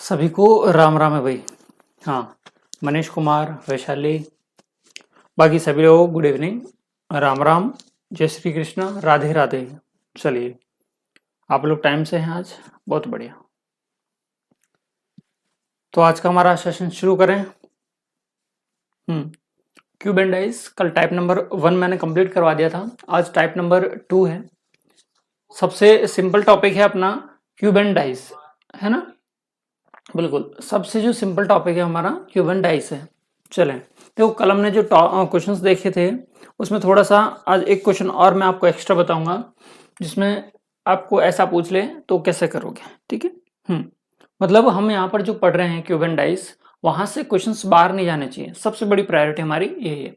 सभी को राम राम है भाई। हाँ, मनीष कुमार, वैशाली, बाकी सभी लोगों को गुड इवनिंग, राम राम, जय श्री कृष्ण, राधे राधे। चलिए, आप लोग टाइम से हैं आज, बहुत बढ़िया। तो आज का हमारा सेशन शुरू करें। क्यूब एंड डाइस, कल टाइप नंबर 1 मैंने कंप्लीट करवा दिया था, आज टाइप नंबर 2 है। सबसे सिंपल टॉपिक है अपना क्यूब एंड डाइस, है ना। बिल्कुल, सबसे जो सिंपल टॉपिक है हमारा क्यूब एंड डाइस है। चलें, देखो कल हमने जो क्वेश्चंस देखे थे उसमें थोड़ा सा आज एक क्वेश्चन और मैं आपको एक्स्ट्रा बताऊंगा, जिसमें आपको ऐसा पूछ ले तो कैसे करोगे, ठीक है। मतलब हम यहाँ पर जो पढ़ रहे हैं क्यूब एंड डाइस, वहां से क्वेश्चंस बाहर नहीं जाने चाहिए, सबसे बड़ी प्रायोरिटी हमारी यही है।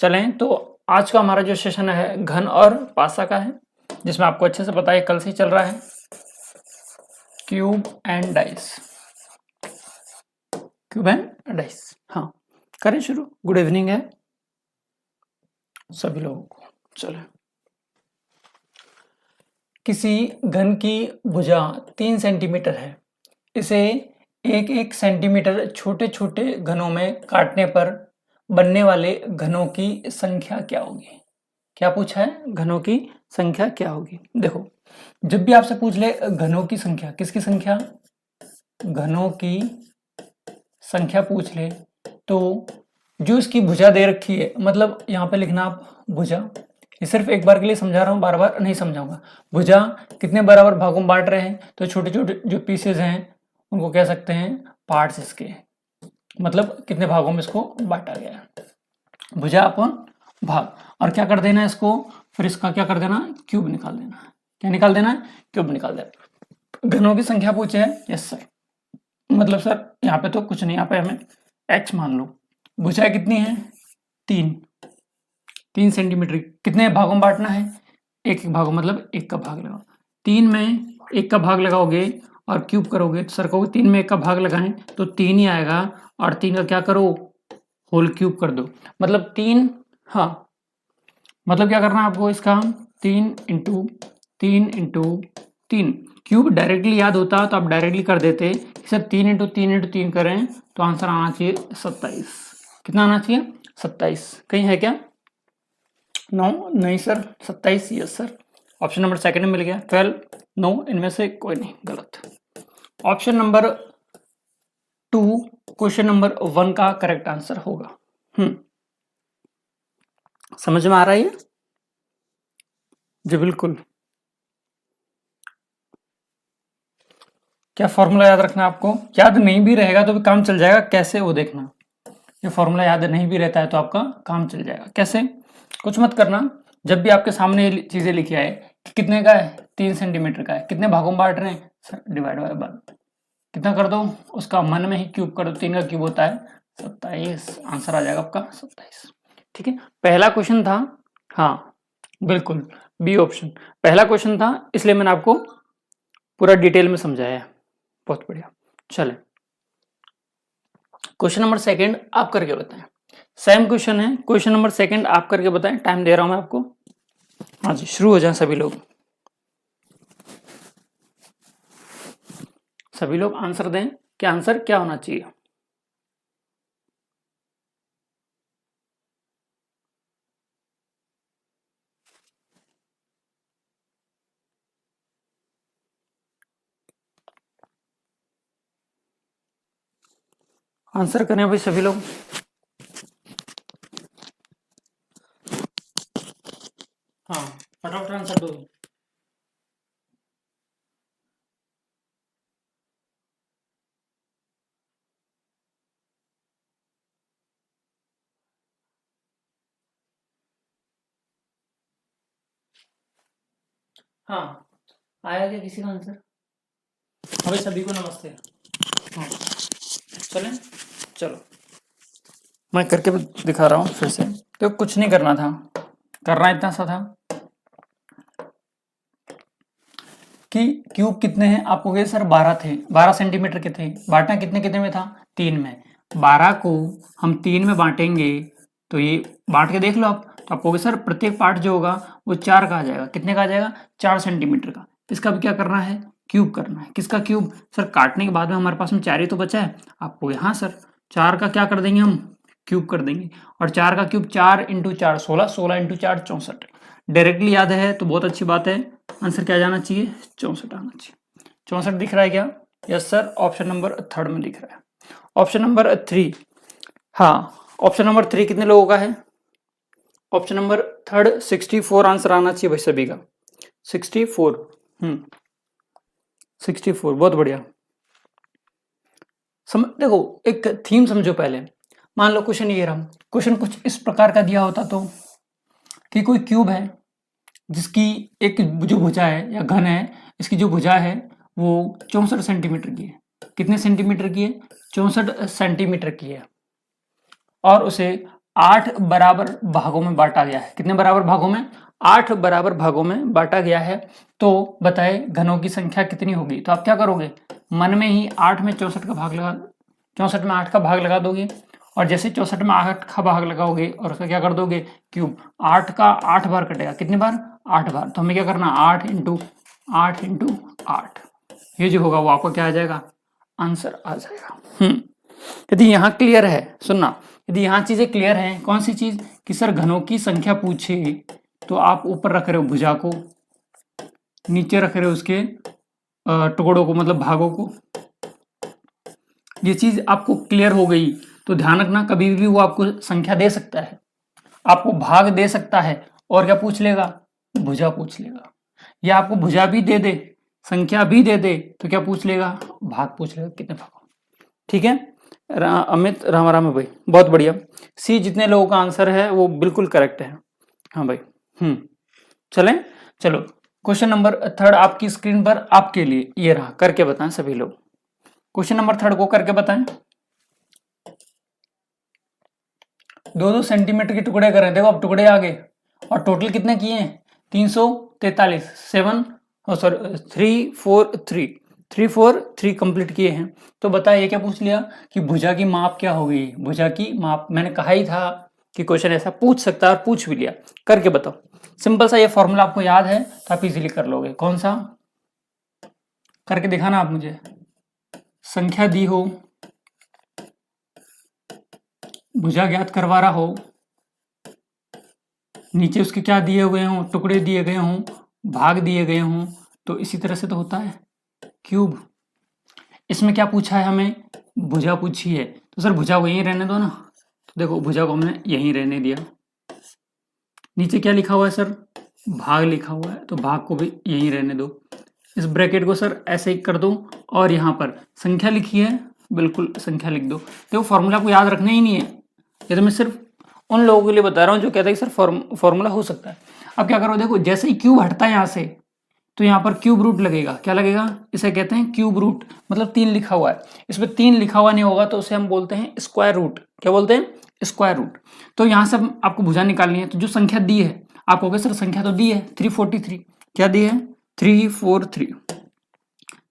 चलें तो आज का हमारा जो सेशन है घन और पासा का है, जिसमें आपको अच्छे से पता है कल से चल रहा है cube and dice. Cube and dice, हाँ करें शुरू। गुड इवनिंग है सभी लोगों को। चलो, किसी घन की भुजा 3 सेंटीमीटर है, इसे 1-1 सेंटीमीटर छोटे छोटे घनों में काटने पर बनने वाले घनों की संख्या क्या होगी। क्या पूछा है, घनों की संख्या क्या होगी। देखो, जब भी आपसे पूछ ले घनों की संख्या, किसकी संख्या, घनों की संख्या पूछ ले, तो जो इसकी भुजा दे रखी है, मतलब यहाँ पे लिखना आप भुजा, ये सिर्फ एक बार के लिए समझा रहा हूँ, बार बार नहीं समझाऊंगा। भुजा कितने बराबर भागों में बांट रहे हैं, तो छोटे छोटे जो पीसेज हैं उनको कह सकते हैं पार्ट्स इसके, मतलब कितने भागों में इसको बांटा गया है। भुजा अपन भाग, और क्या कर देना है इसको, फिर इसका क्या कर देना, क्यूब निकाल देना है। क्या निकाल देना है, क्यूब निकाल देना। घनों की संख्या पूछे है, यस सर, मतलब सर यहाँ पे तो कुछ नहीं, यहाँ पे हमें x मान लो। भुजा कितनी है, 3 सेंटीमीटर। कितने भागों में बांटना है, एक भागों, मतलब 1 का भाग लगाओ। 3 में 1 का भाग लगाओगे और क्यूब करोगे तो सर कहोगे 3 में 1 का भाग लगाएं तो 3 ही आएगा, और 3 का क्या करो, होल क्यूब कर दो, मतलब 3। हाँ, मतलब क्या करना है आपको इसका, 3 इंटू 3 क्यूब डायरेक्टली याद होता तो आप डायरेक्टली कर देते, सर 3 इंटू 3 करें तो आंसर आना चाहिए 27। कितना आना चाहिए, 27। कहीं है क्या, नो नहीं sir, 27, yes sir. Option number second में मिल गया 12, नो इनमें से कोई नहीं, गलत। ऑप्शन नंबर 2 क्वेश्चन नंबर 1 का करेक्ट आंसर होगा। समझ में आ रहा है ये, जी बिल्कुल। क्या फॉर्मूला याद रखना है आपको, याद नहीं भी रहेगा तो भी काम चल जाएगा, कैसे वो देखना। ये फॉर्मूला याद नहीं भी रहता है तो आपका काम चल जाएगा। कैसे, कुछ मत करना, जब भी आपके सामने ये चीजें लिखी आए कि कितने का है, 3 सेंटीमीटर का है, कितने भागों में बांट रहे हैं, डिवाइड बाय 1, कितना कर दो, उसका मन में ही क्यूब कर दो, 3 का क्यूब होता है 27, आंसर आ जाएगा आपका 27। ठीक है, पहला क्वेश्चन था, हाँ बिल्कुल बी ऑप्शन पहला क्वेश्चन था, इसलिए मैंने आपको पूरा डिटेल में समझाया है, बहुत बढ़िया। चले, क्वेश्चन नंबर सेकंड आप करके बताएं। सेम क्वेश्चन है, क्वेश्चन नंबर सेकंड आप करके बताएं, टाइम दे रहा हूं मैं आपको। हाँ जी, शुरू हो जाएं सभी लोग, सभी लोग आंसर दें कि आंसर क्या होना चाहिए। आंसर करें भाई सभी लोग। हाँ फटाफट आंसर दो। हाँ, आया क्या किसी का आंसर, भाई सभी को नमस्ते। हाँ चलें, चलो मैं करके दिखा रहा हूँ फिर से। तो कुछ नहीं करना था, करना इतना सा था कि क्यूब कितने हैं, आपको कहे सर 12 थे, 12 सेंटीमीटर के थे, बांटना कितने कितने में था, 3 में। 12 को हम 3 में बांटेंगे तो ये बांट के देख लो आप, तो आपको सर प्रत्येक पार्ट जो होगा वो 4 का आ जाएगा, कितने का आ जाएगा, 4 सेंटीमीटर का। इसका भी क्या करना है, क्यूब करना है। किसका क्यूब? सर काटने के बाद में हमारे पास में 4 ही तो बचा है। आपको यहाँ सर 4 का क्या कर देंगे हम? क्यूब कर देंगे। और 4 का क्यूब 4 इंटू 4 16, 16 इंटू 4 64। डायरेक्टली याद है तो बहुत अच्छी बात है। आंसर क्या जाना चाहिए? 64 आना चाहिए। 64 दिख रहा है क्या? Yes sir, option number third में दिख रहा है। ऑप्शन नंबर 3, हाँ ऑप्शन नंबर 3 कितने लोगों का है? ऑप्शन नंबर थर्ड 64 आंसर आना चाहिए भाई सभी का। 64, 64, बहुत बढ़िया। देखो एक थीम समझो पहले। मान लो क्वेश्चन ये रहा, क्वेश्चन कुछ इस प्रकार का दिया होता तो कि कोई क्यूब है जिसकी एक जो भुजा है या घन है, इसकी जो भुजा है वो 64 सेंटीमीटर की है। कितने सेंटीमीटर की है? 64 सेंटीमीटर की है। और उसे 8 बराबर भागों में बांटा गया है। कितने बराबर भागों में? 8 बराबर भागों में बांटा गया है। तो बताए घनों की संख्या कितनी होगी? तो आप क्या करोगे? मन में ही 8 में 64 का भाग लगा, 64 में 8 का भाग लगा दोगे। और जैसे 64 में 8 का भाग लगाओगे और उसका क्या कर दोगे? क्यूब। 8 का 8 बार कटेगा। कितनी बार? 8 बार। तो हमें क्या करना? 8 इंटू 8 इंटू 8। ये जो होगा वो आपको क्या आ जाएगा? आंसर आ जाएगा। यदि यहाँ क्लियर है, सुनना, यदि यहाँ चीजें क्लियर हैं, कौन सी चीज? कि सर घनों की संख्या पूछे तो आप ऊपर रख रहे हो भुजा को, नीचे रख रहे हो उसके टुकड़ों को, मतलब भागों को। ये चीज आपको क्लियर हो गई तो ध्यान रखना, कभी भी वो आपको संख्या दे सकता है, आपको भाग दे सकता है, और क्या पूछ लेगा? भुजा पूछ लेगा। या आपको भुजा भी दे दे, संख्या भी दे दे, तो क्या पूछ लेगा? भाग पूछ लेगा, कितने भाग। ठीक है अमित, राम राम भाई, बहुत बढ़िया। सी जितने लोगों का आंसर है वो बिल्कुल करेक्ट है। हाँ भाई, चलें, चलो क्वेश्चन नंबर थर्ड आपकी स्क्रीन पर आपके लिए ये रहा, करके बताएं सभी लोग। क्वेश्चन नंबर थर्ड को करके बताएं। 2-2 सेंटीमीटर के टुकड़े कर रहे हैं, देखो अब टुकड़े आ गए। और टोटल कितने किए हैं? 343, 7 सॉरी 3 4 3 3 4 3 कंप्लीट किए हैं। तो बताइए ये क्या पूछ लिया कि भुजा की माप क्या होगी? भुजा की माप, मैंने कहा ही था कि क्वेश्चन ऐसा पूछ सकता है, और पूछ भी लिया। करके बताओ। सिंपल सा ये फॉर्मूला आपको याद है तो आप इजीली कर लोगे। कौन सा? करके दिखाना आप मुझे। संख्या दी हो, भुजा ज्ञात करवा रहा हो, नीचे उसके क्या दिए हुए हों? टुकड़े दिए गए हों, भाग दिए गए हों, तो इसी तरह से तो होता है क्यूब। इसमें क्या पूछा है हमें? भुजा पूछी है, तो सर भुजा को यहीं रहने दो ना। तो देखो भुजा को हमने यहीं रहने दिया। नीचे क्या लिखा हुआ है सर? भाग लिखा हुआ है, तो भाग को भी यहीं रहने दो। इस ब्रैकेट को सर ऐसे ही कर दो, और यहाँ पर संख्या लिखी है, बिल्कुल संख्या लिख दो। देखो फॉर्मूला को याद रखना ही नहीं है, ये तो मैं सिर्फ उन लोगों के लिए बता रहा हूँ जो कहते हैं कि सर फॉर्मूला हो सकता है। अब क्या करो, देखो जैसे ही क्यूब हटता है यहाँ से, तो यहाँ पर क्यूब रूट लगेगा। क्या लगेगा? इसे कहते हैं क्यूब रूट, मतलब 3 लिखा हुआ है। इसमें 3 लिखा हुआ नहीं होगा तो उसे हम बोलते हैं स्क्वायर रूट। क्या बोलते हैं? Square root. तो यहाँ से आपको भुजा निकालनी है, तो जो संख्या दी है, आप कहोगे सर संख्या तो दी है 343। क्या दी है? 343।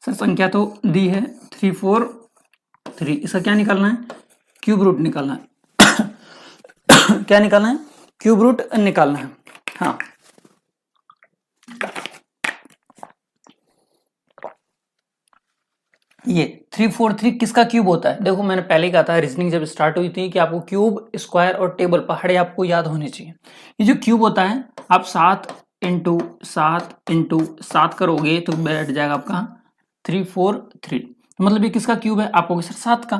सर संख्या तो दी है 343, इसका क्या निकालना है? क्यूब रूट निकालना है। क्या निकालना है? क्यूब रूट निकालना है। हाँ, ये 343 किसका क्यूब होता है? देखो मैंने पहले ही कहा था, रीजनिंग जब स्टार्ट हुई थी, कि आपको क्यूब, स्क्वायर और टेबल पहाड़े आपको याद होने चाहिए। ये जो क्यूब होता है, आप 7 इंटू 7 इंटू 7 करोगे तो बैठ जाएगा आपका 343। मतलब ये किसका क्यूब है? आप कहोगे सर 7 का।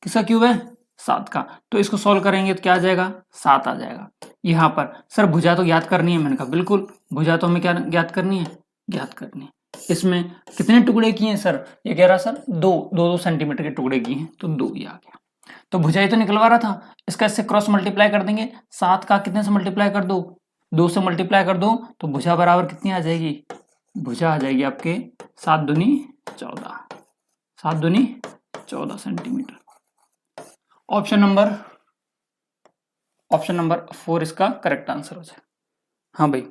किसका क्यूब है? 7 का। तो इसको सॉल्व करेंगे तो क्या आ जाएगा? 7 आ जाएगा। यहाँ पर सर भुजा तो ज्ञात करनी है, मैंने कहा बिल्कुल, भुजा तो हमें क्या ज्ञात करनी है? ज्ञात करनी है। इसमें कितने टुकड़े किए हैं सर? ये कह रहा सर 2 सेंटीमीटर के टुकड़े किए हैं, तो 2 ही आ गया। तो भुजाई तो निकलवा रहा था, इसका इससे क्रॉस मल्टीप्लाई कर देंगे। 7 का कितने से मल्टीप्लाई कर दो? 2 से मल्टीप्लाई कर दो, तो भुजा बराबर कितनी आ जाएगी? भुजा आ जाएगी आपके 7 दूनी 14, 7 दूनी 14 सेंटीमीटर। ऑप्शन नंबर 4 इसका करेक्ट आंसर हो जाए। हाँ भाई,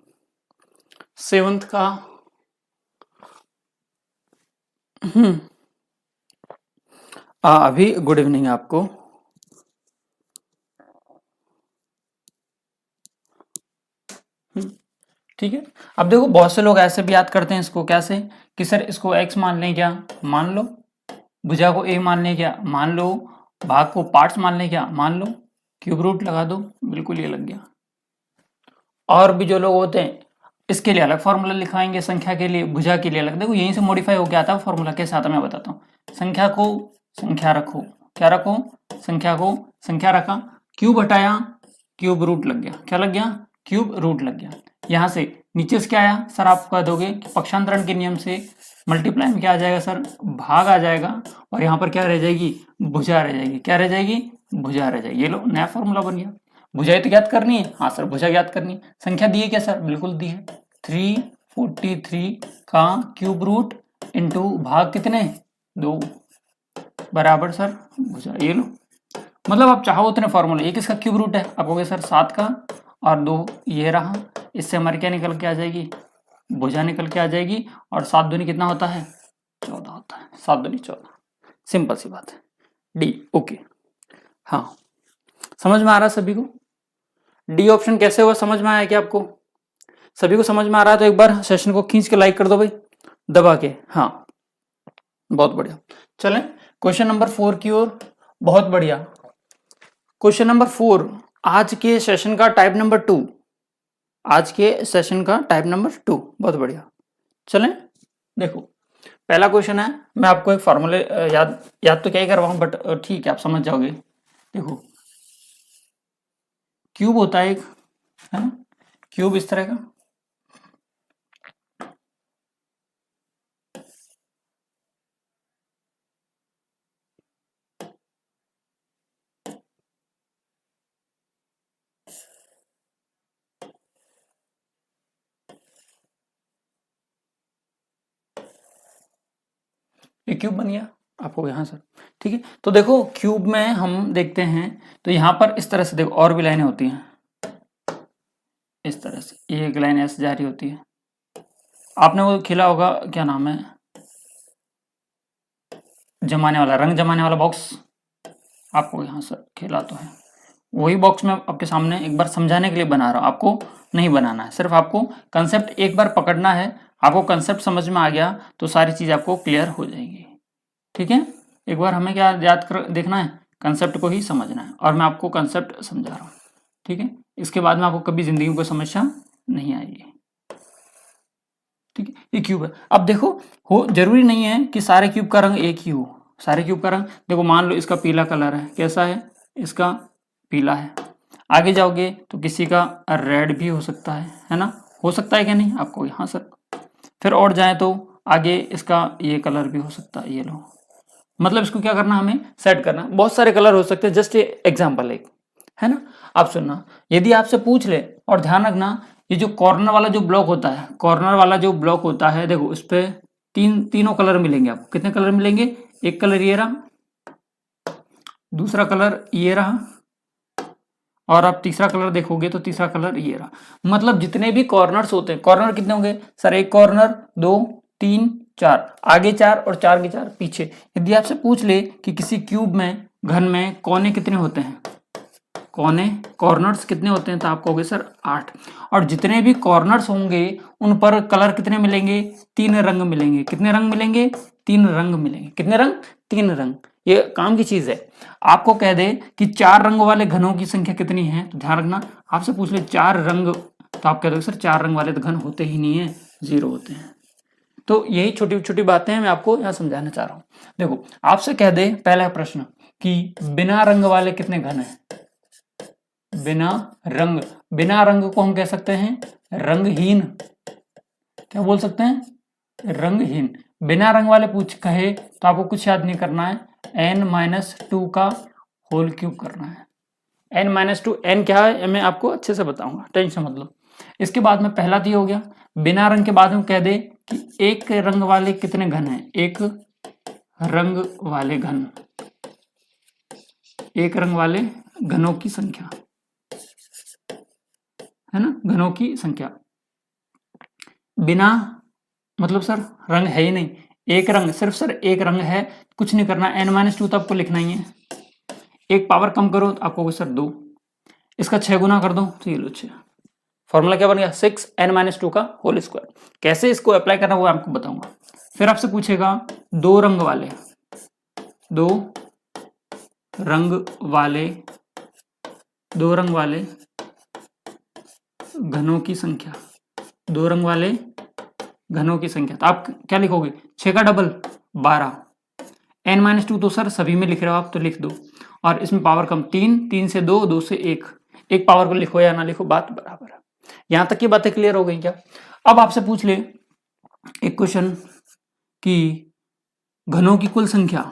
7th का अभी गुड इवनिंग आपको। ठीक है। अब देखो बहुत से लोग ऐसे भी याद करते हैं इसको, कैसे कि सर इसको x मान लें क्या, मान लो, भुजा को a मान लें क्या, मान लो, भाग को पार्ट्स मान लें क्या, मान लो, क्यूब रूट लगा दो, बिल्कुल ये लग गया। और भी जो लोग होते हैं इसके लिए अलग फॉर्मूला लिखवाएंगे, संख्या के लिए, भुजा के लिए अलग। देखो यहीं से मॉडिफाई होकर आता है फॉर्मूला, कैसे आता है मैं बताता हूँ। संख्या को संख्या रखो, क्या रखो, संख्या को संख्या रखा, क्यूब हटाया, क्यूब रूट लग गया, क्या लग गया, क्यूब रूट लग गया। यहाँ से नीचे से क्या आया सर, आप कह दोगे कि पक्षांतरण के नियम से मल्टीप्लाई में क्या आ जाएगा सर, भाग आ जाएगा, और यहाँ पर क्या रह जाएगी, भुजा रह जाएगी, क्या रह जाएगी, भुजा रह जाएगी। ये लो नया फॉर्मूला बन गया। भुजा तो ज्ञात करनी है, हाँ सर भुजा ज्ञात करनी है। संख्या दी है क्या सर, बिल्कुल दी है, 343 का क्यूब रूट इंटू भाग कितने, 2 बराबर सर भुजा। ये लो, मतलब आप चाहो उतने फॉर्मूले, एक इसका क्यूब रूट है, आप कहोगे सर 7 का और 2 ये रहा, इससे हमारी क्या निकल के आ जाएगी, भुजा निकल के आ जाएगी। और 7 दूनी कितना होता है, 14 होता है, 7 दूनी 14, सिंपल सी बात है, डी। ओके, हाँ समझ में आ रहा है सभी को, डी ऑप्शन कैसे हुआ, समझ में आया क्या आपको, सभी को समझ में आ रहा है तो एक बार सेशन को खींच के लाइक कर दो भाई, दबा के। हाँ बहुत बढ़िया, चलें क्वेश्चन नंबर 4 की ओर। बहुत बढ़िया, क्वेश्चन नंबर 4 आज के सेशन का टाइप नंबर 2, आज के सेशन का टाइप नंबर 2। बहुत बढ़िया, चलें देखो पहला क्वेश्चन है, मैं आपको एक फॉर्मूले याद तो क्या ही करवाऊं, बट ठीक है आप समझ जाओगे। देखो क्यूब होता है एक, है ना, क्यूब इस तरह का, ये क्यूब बन गया आपको यहाँ सर, ठीक है। तो देखो क्यूब में हम देखते हैं तो यहाँ पर इस तरह से देखो और भी लाइनें होती हैं, इस तरह से ये एक लाइन ऐसे जा रही होती है। आपने वो खेला होगा, क्या नाम है, जमाने वाला, रंग जमाने वाला बॉक्स, आपको यहाँ सर खेला तो है, वही बॉक्स में आपके सामने एक बार समझाने के लिए बना रहा हूँ, आपको नहीं बनाना है, सिर्फ आपको कंसेप्ट एक बार पकड़ना है। आपको कंसेप्ट समझ में आ गया तो सारी चीज आपको क्लियर हो जाएगी, ठीक है। एक बार हमें क्या याद कर देखना है, कंसेप्ट को ही समझना है, और मैं आपको कंसेप्ट समझा रहा हूँ, ठीक है। इसके बाद में आपको कभी जिंदगी में कोई समस्या नहीं आएगी, ठीक है। ये क्यूब है, अब देखो हो जरूरी नहीं है कि सारे क्यूब का रंग एक ही हो, सारे क्यूब का रंग देखो, मान लो इसका पीला कलर है, कैसा है, इसका पीला है। आगे जाओगे तो किसी का रेड भी हो सकता है ना, हो सकता है क्या नहीं आपको, हाँ सर। फिर और जाए तो आगे इसका ये कलर भी हो सकता है, ये लो, मतलब इसको क्या करना, हमें सेट करना, बहुत सारे कलर हो सकते हैं, जस्ट एग्जाम्पल एक है ना। आप सुनना, यदि आपसे पूछ ले, और ध्यान रखना ये जो कॉर्नर वाला जो ब्लॉक होता है, कॉर्नर वाला जो ब्लॉक होता है, देखो उस पे तीनों कलर मिलेंगे आपको, कितने कलर मिलेंगे, एक कलर ये रहा, दूसरा कलर ये रहा, और आप तीसरा कलर देखोगे तो तीसरा कलर ये रहा। मतलब जितने भी कॉर्नर्स होते हैं, कॉर्नर कितने होंगे सर, एक कॉर्नर, 2 3 4, आगे 4 और 4 के 4 पीछे। यदि आपसे पूछ ले कि किसी क्यूब में, घन में कोने कितने होते हैं, कोने कॉर्नर्स कितने होते हैं, तो आप कहोगे सर 8। और जितने भी कॉर्नर्स होंगे उन पर कलर कितने मिलेंगे, 3 रंग मिलेंगे। कितने रंग मिलेंगे, 3 रंग मिलेंगे। कितने रंग, 3 रंग। ये काम की चीज है। आपको कह दे कि 4 रंग वाले घनों की संख्या कितनी है, तो ध्यान रखना, आपसे पूछ ले 4 रंग, तो आप कह दोगे सर 4 रंग वाले तो घन होते ही नहीं है, 0 होते हैं। तो यही छोटी छोटी बातें मैं आपको यहाँ समझाना चाह रहा हूँ। देखो आपसे कह दे पहला प्रश्न कि बिना रंग वाले कितने घन हैं, बिना रंग, बिना रंग को हम कह सकते हैं रंगहीन, क्या बोल सकते हैं, रंगहीन। बिना रंग वाले पूछ कहे तो आपको कुछ याद नहीं करना है, n-2 का होल क्यूब करना है। n-2 n क्या है मैं आपको अच्छे से बताऊंगा, टेंशन मत लो। इसके बाद में पहला दी हो गया, बिना रंग के बाद में कह दे कि एक रंग वाले कितने घन हैं, एक रंग वाले घन, एक रंग वाले घनों की संख्या, है ना, घनों की संख्या। बिना मतलब सर रंग है ही नहीं, एक रंग, सिर्फ सर एक रंग है, कुछ नहीं करना, n-2 तो आपको लिखना ही है। एक पावर कम करो तो आपको सर 2, इसका 6 गुना कर दो तो ये लो 6, फॉर्मूला क्या बन गया 6n-2 का होल स्क्वायर। कैसे इसको अप्लाई करना वो आपको बताऊंगा। फिर आपसे पूछेगा दो रंग वाले घनों की संख्या, दो रंग वाले घनों की संख्या, तो आप क्या लिखोगे 6 का डबल 12, n-2 तो सर सभी में लिख रहे हो आप तो लिख दो, और इसमें पावर कम 3 से 2, 2 से 1, एक पावर को लिखो या ना लिखो बात बराबर है। यहां तक की बातें क्लियर हो गई क्या? अब आपसे पूछ ले एक क्वेश्चन कि घनों की कुल संख्या,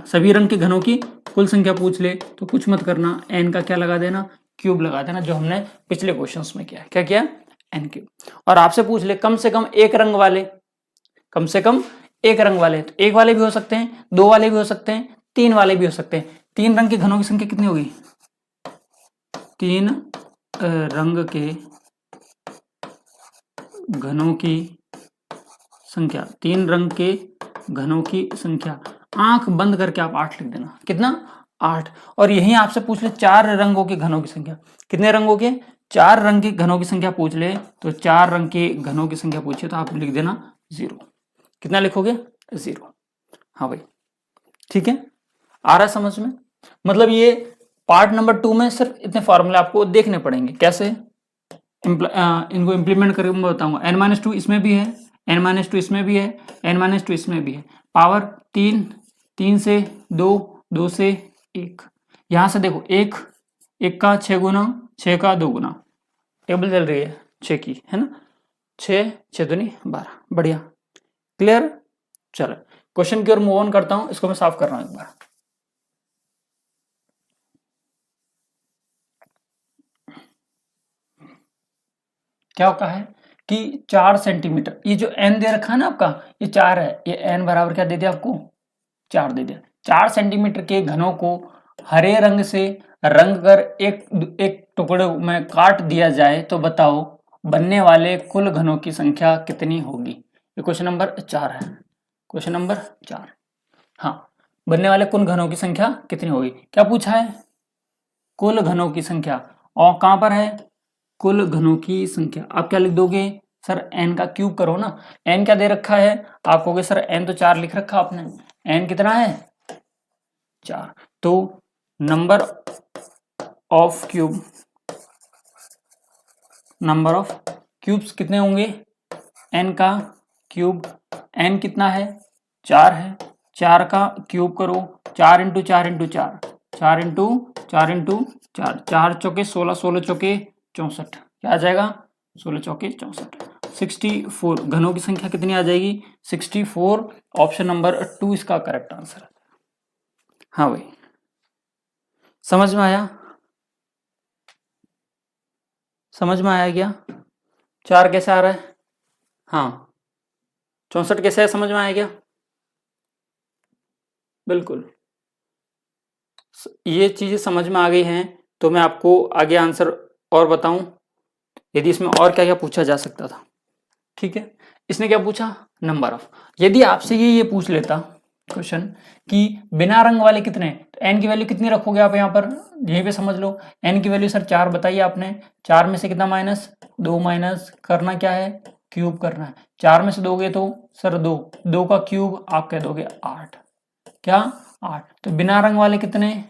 सभी रंग के घनों की कुल संख्या पूछ ले तो कुछ मत करना, n का क्या लगा देना, क्यूब लगा देना, जो हमने पिछले क्वेश्चंस में किया। क्या किया? n cube. और आपसे पूछ ले कम से कम एक रंग वाले, तो एक वाले भी हो सकते हैं, दो वाले भी हो सकते हैं, तीन वाले भी हो सकते हैं। तीन रंग के घनों की संख्या कितनी होगी? तीन रंग के घनों की संख्या, आंख बंद करके आप 8 लिख देना। कितना? 8। और यही आपसे पूछ ले चार रंगों के घनों की संख्या, कितने रंगों के? 4 रंग के घनों की संख्या पूछ ले तो 4 रंग के घनों की संख्या पूछे तो आप लिख देना 0। कितना लिखोगे? 0। हाँ भाई ठीक है, आ रहा है समझ में? मतलब ये पार्ट नंबर 2 में सिर्फ इतने फॉर्मूले आपको देखने पड़ेंगे, कैसे इनको इंप्लीमेंट करके मैं बताऊंगा। n-2 इसमें भी है, n-2 इसमें भी है, n-2 इसमें भी है, पावर 3 से 2, 2 से 1। यहां से देखो 1 का 6 गुना, 6 का 2 गुना, टेबल चल रही है 6 की, है ना? 6 दूनी 12, बढ़िया क्लियर। चलो क्वेश्चन की ओर मूव ऑन करता हूं, इसको मैं साफ कर रहा हूं एक बार। क्या होता है कि 4 सेंटीमीटर, ये जो n दे रखा है ना आपका, ये 4 है, ये n बराबर क्या दे दिया आपको? 4 दे दिया। 4 सेंटीमीटर के घनों को हरे रंग से रंग कर एक टुकड़े में काट दिया जाए तो बताओ बनने वाले कुल घनों की संख्या कितनी होगी? ये क्वेश्चन नंबर 4 है, क्वेश्चन नंबर 4। हाँ, बनने वाले कुल घनों की संख्या कितनी होगी? क्या पूछा है? कुल घनों की संख्या। और कहां पर है? कुल घनों की संख्या। आप क्या लिख दोगे? सर n का क्यूब करो ना। n क्या दे रखा है? आप कहोगे सर n तो 4 लिख रखा आपने, n कितना है? 4। तो नंबर ऑफ क्यूब्स कितने होंगे? n का क्यूब, n कितना है? 4 है, 4 का क्यूब करो, 4 इंटू 4 इंटू 4, 4 इंटू 4 इंटू 4, 4 चौके 16, 16 चौके 64, क्या आ जाएगा? 16 चौके 64, 64। घनों की संख्या कितनी आ जाएगी? 64। ऑप्शन नंबर 2 इसका करेक्ट आंसर है। हाँ भाई समझ में आया? समझ में आया क्या? 4 कैसे आ रहा है? हाँ 64 कैसे है, समझ में आया क्या? बिल्कुल, ये चीजें समझ में आ गई हैं तो मैं आपको आगे आंसर और बताऊं यदि इसमें और क्या क्या पूछा जा सकता था। ठीक है, इसने क्या पूछा? Number of. यदि आपसे ये पूछ लेता क्वेश्चन कि बिना रंग वाले कितने, तो n की वैल्यू कितनी रखोगे आप यहाँ पर? यहीं पे समझ लो, n की वैल्यू सर 4 बताइए आपने, 4 में से कितना माइनस? 2 माइनस करना क्या है? क्यूब करना है। 4 में से दोगे तो सर 2, 2 का क्यूब आप कह दोगे 8, क्या? 8। तो बिना रंग वाले कितने?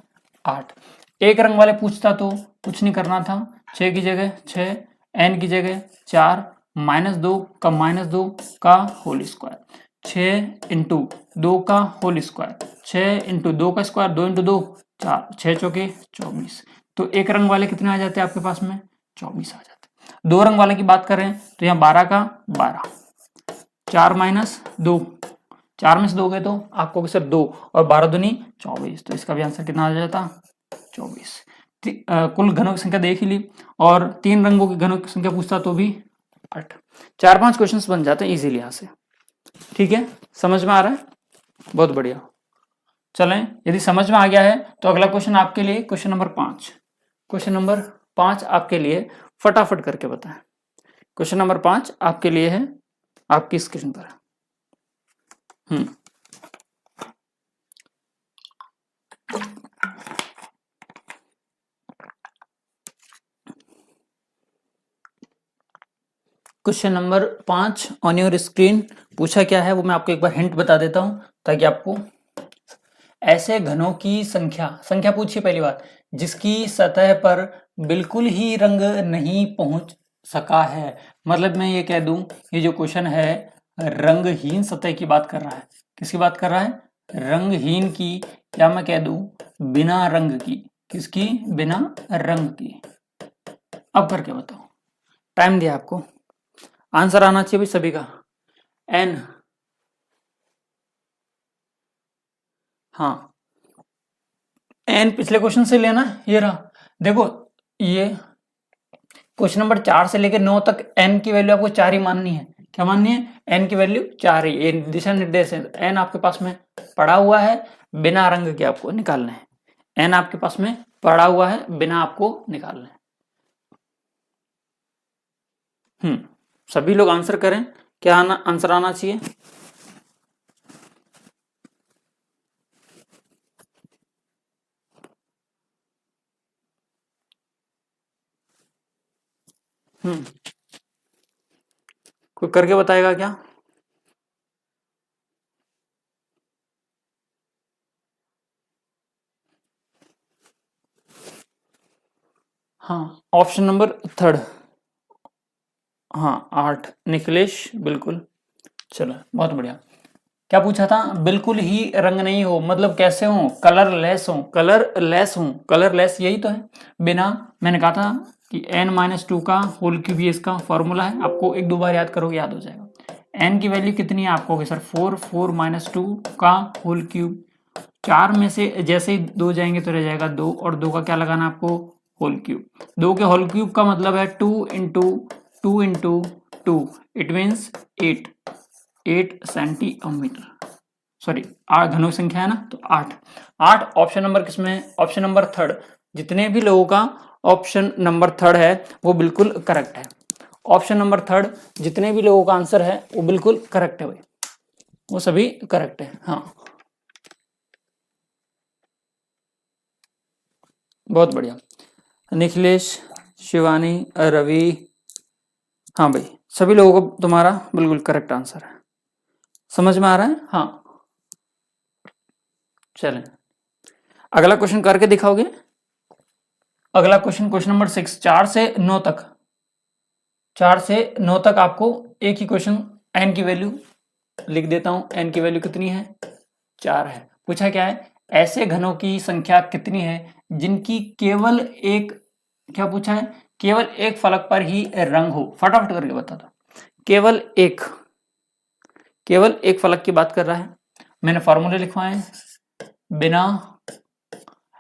8। एक रंग वाले पूछता तो कुछ नहीं करना था, 6 की जगह 6, n की जगह 4, -2 का -2 का होल स्क्वायर, 6 इंटू 2 का होल स्क्वायर, 6 इंटू 2 का स्क्वायर, 2 इंटू 2 4, 6 चौके 24। तो एक रंग वाले कितने आ जाते हैं आपके पास में? 24 आ जाते। दो रंग वाले की बात करें तो यहाँ 12 का 12, 4 माइनस 2, 4 में से दोगे तो आपको सिर्फ 2 और 12 दूनी 24, तो इसका भी आंसर कितना आ जाता? 24। कुल घनों की संख्या देख ही ली, और 3 रंगों की घनों की संख्या पूछता तो भी 8। 4-5 क्वेश्चंस बन जाते हैं इजीली यहाँ से। ठीक है, समझ में आ रहा है? बहुत बढ़िया। चलें, यदि समझ में आ गया है तो अगला क्वेश्चन आपके लिए क्वेश्चन नंबर 5। क्वेश्चन नंबर 5 आपके लिए फटाफट करके बताएं। क्वेश्चन नंबर 5 आपके लिए है, आपकी स्क्रीन पर है। Question number 5 on your screen पूछा क्या है वो मैं आपको एक बार हिंट बता देता हूं ताकि आपको ऐसे घनों की संख्या पूछी पहली बात जिसकी सतह पर बिल्कुल ही रंग नहीं पहुंच सका है। मतलब मैं ये कह दूं ये जो क्वेश्चन है रंगहीन सतह की बात कर रहा है। किसकी बात कर रहा है? रंगहीन की, या मैं कह दूं बिना रंग की। किसकी? बिना रंग की। अब करके बताओ, टाइम दिया आपको, आंसर आना चाहिए भाई सभी का। एन, हाँ एन पिछले क्वेश्चन से लेना, ये रहा देखो। ये क्वेश्चन नंबर 4 से लेकर 9 तक एन की वैल्यू आपको 4 ही माननी है। क्या माननी है? एन की वैल्यू 4 ही। ये दिशा निर्देश है। एन आपके पास में पड़ा हुआ है, बिना रंग के आपको निकालना है। एन आपके पास में पड़ा हुआ है, बिना आपको निकालना है। सभी लोग आंसर करें। क्या आंसर आना चाहिए? कोई करके बताएगा क्या? हाँ, ऑप्शन नंबर 3। हाँ 8 निखिलेश, बिल्कुल। चलो बहुत बढ़िया। क्या पूछा था? बिल्कुल ही रंग नहीं हो, मतलब कैसे हो? कलरलेस हो। कलरलेस हो, कलरलेस यही तो है। बिना, मैंने कहा था कि n-2 का होल क्यूब ही इसका फॉर्मूला है। आपको एक दो बार याद करोगे याद हो जाएगा। n की वैल्यू कितनी है आपको? सर 4 का होल क्यूब। 4 में से जैसे ही 2 जाएंगे तो रह जाएगा 2, और 2 का क्या लगाना आपको? Whole cube. 2 के होल क्यूब का मतलब है 2 इट मीन्स 8 सेंटीमीटर। सॉरी, घनों की संख्या है ना, तो 8 ऑप्शन नंबर किसमें है? Option number 3। जितने भी लोगों का ऑप्शन नंबर 3 है वो बिल्कुल करेक्ट है। ऑप्शन नंबर 3 जितने भी लोगों का आंसर है वो बिल्कुल करेक्ट है भाई, वो सभी करेक्ट है। हाँ बहुत बढ़िया। निखिलेश, शिवानी, रवि, हाँ भाई सभी लोगों को तुम्हारा बिल्कुल करेक्ट आंसर है। समझ में आ रहा है? हाँ चलें, अगला क्वेश्चन करके दिखाओगे? अगला क्वेश्चन, क्वेश्चन नंबर 6, 4 से 9 तक। 4 से 9 तक आपको एक ही क्वेश्चन, एन की वैल्यू लिख देता हूं। एन की वैल्यू कितनी है? 4 है। पूछा क्या है? ऐसे घनों की संख्या कितनी है जिनकी केवल एक, क्या पूछा है? केवल एक फलक पर ही रंग हो। फटाफट करके बता दो। केवल एक फलक की बात कर रहा है। मैंने फॉर्मूले लिखवाए बिना,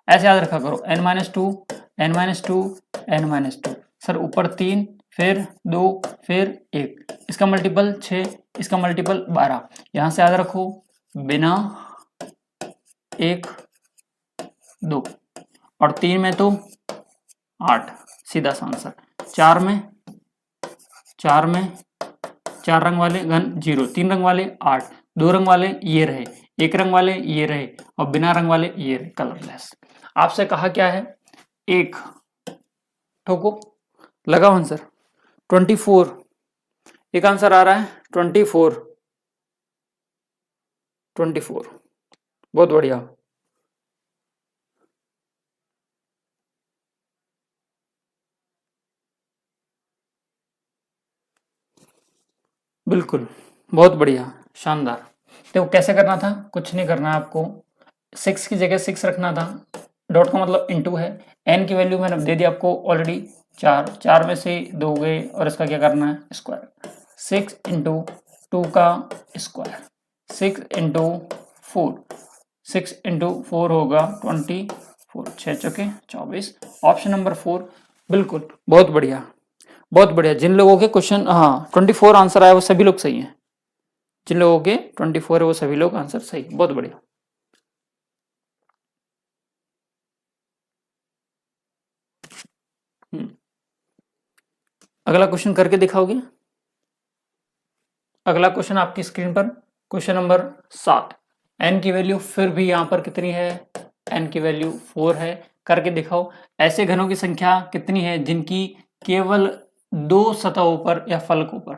ऐसे याद रखा करो, n-2 n-2 n-2। सर ऊपर 3, फिर 2, फिर 1, इसका मल्टीपल 6, इसका मल्टीपल 12। यहां से याद रखो बिना 1 2 और 3 में तो 8, सीधा सा आंसर। 4 में 4 रंग वाले घन 0, 3 रंग वाले 8, 2 रंग वाले ये रहे, 1 रंग वाले ये रहे, और बिना रंग वाले ये रहे, कलरलेस। आपसे कहा क्या है? एक ठोको, लगाओ आंसर। 24, एक आंसर आ रहा है 24। बहुत बढ़िया। बिल्कुल, बहुत बढ़िया, शानदार। देखो कैसे करना था, कुछ नहीं करना है आपको। 6 की जगह 6 रखना था। डॉट का मतलब इनटू है। एन की वैल्यू मैंने दे दी आपको ऑलरेडी 4 में से 2 गए, और इसका क्या करना है? स्क्वायर। 6 इंटू 2 का स्क्वायर, 6 इंटू 4, 6 इंटू 4 होगा 24, 6 चौके 24। ऑप्शन नंबर 4 बिल्कुल, बहुत बढ़िया बहुत बढ़िया। जिन लोगों के क्वेश्चन, हाँ 24 आंसर आया वो सभी लोग सही हैं। जिन लोगों के 24 है वो सभी लोग आंसर सही, बहुत बढ़िया। अगला क्वेश्चन करके दिखाओगे? अगला क्वेश्चन आपकी स्क्रीन पर, क्वेश्चन नंबर 7। एन की वैल्यू फिर भी यहां पर कितनी है? एन की वैल्यू 4 है। करके दिखाओ। ऐसे घनों की संख्या कितनी है जिनकी केवल दो सतहों पर या फलकों पर,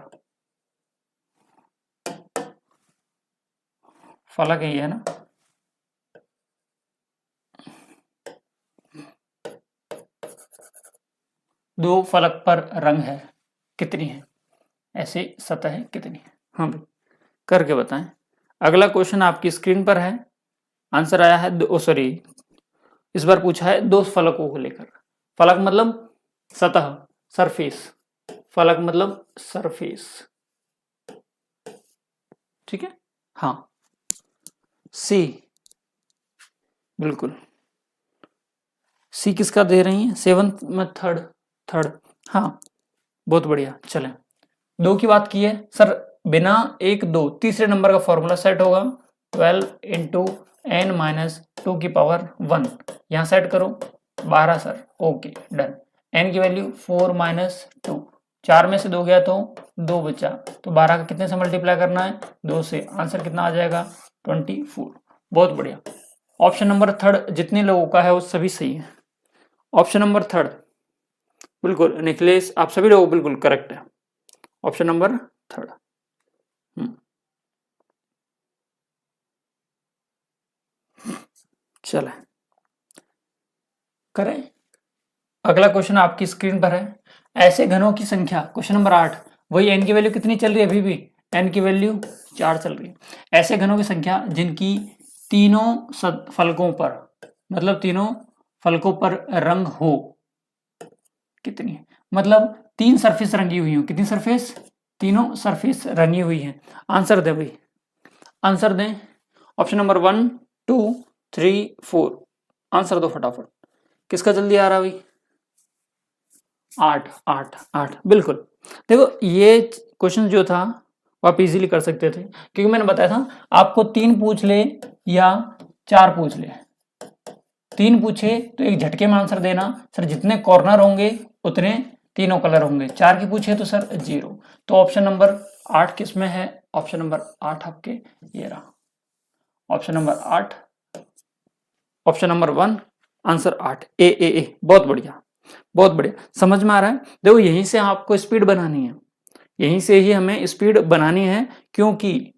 फलक ही है ना, दो फलक पर रंग है, कितनी है, ऐसे सतह कितनी है। हाँ भाई करके बताएं। अगला क्वेश्चन आपकी स्क्रीन पर है, आंसर आया है सॉरी, इस बार पूछा है दो फलकों को लेकर। फलक मतलब सतह, सरफेस, फलक मतलब सरफेस, ठीक है। हाँ सी, बिल्कुल सी किसका दे रही है, सेवंथ में थर्ड, थर्ड, हाँ बहुत बढ़िया। चलें, दो की बात की है सर, बिना एक दो तीसरे नंबर का फॉर्मूला सेट होगा 12 इंटू एन माइनस 2 की पावर 1, यहाँ सेट करो 12 सर, ओके डन। एन की वैल्यू 4 माइनस 2, 4 में से 2 गया तो 2 बचा, तो 12 का कितने से मल्टीप्लाई करना है, 2 से, आंसर कितना आ जाएगा 24। बहुत बढ़िया। ऑप्शन नंबर थर्ड जितने लोगों का है वो सभी सही है। ऑप्शन नंबर थर्ड बिल्कुल निखिलेश, आप सभी लोग बिल्कुल करेक्ट है, ऑप्शन नंबर थर्ड। चले करें, अगला क्वेश्चन आपकी स्क्रीन पर है, ऐसे घनों की संख्या, क्वेश्चन नंबर 8, वही एन की वैल्यू कितनी चल रही है, अभी भी एन की वैल्यू 4 चल रही है। ऐसे घनों की संख्या जिनकी तीनों फलकों पर, मतलब तीनों फलकों पर रंग हो, कितनी है, मतलब 3 सरफेस रंगी हुई हो, कितनी सरफेस, तीनों सरफेस रंगी हुई है। आंसर दे भाई, आंसर दें, ऑप्शन नंबर 1 2 3 4, आंसर दो फटाफट, किसका जल्दी आ रहा भाई, 8 8 8, बिल्कुल। देखो ये क्वेश्चन जो था वो आप इजीली कर सकते थे, क्योंकि मैंने बताया था आपको 3 पूछ ले या 4 पूछ ले, 3 पूछे तो एक झटके में आंसर देना सर, जितने कॉर्नर होंगे उतने तीनों कलर होंगे, 4 की पूछे तो सर 0, तो ऑप्शन नंबर 8 किस में है, ऑप्शन नंबर 8 आपके ये रहा, option number 8, option number 1, answer 8, ए। बहुत बढ़िया, बहुत बढ़िया, समझ में आ रहा है। देखो यहीं से आपको स्पीड बनानी है, यहीं से ही हमें स्पीड बनानी है, क्योंकि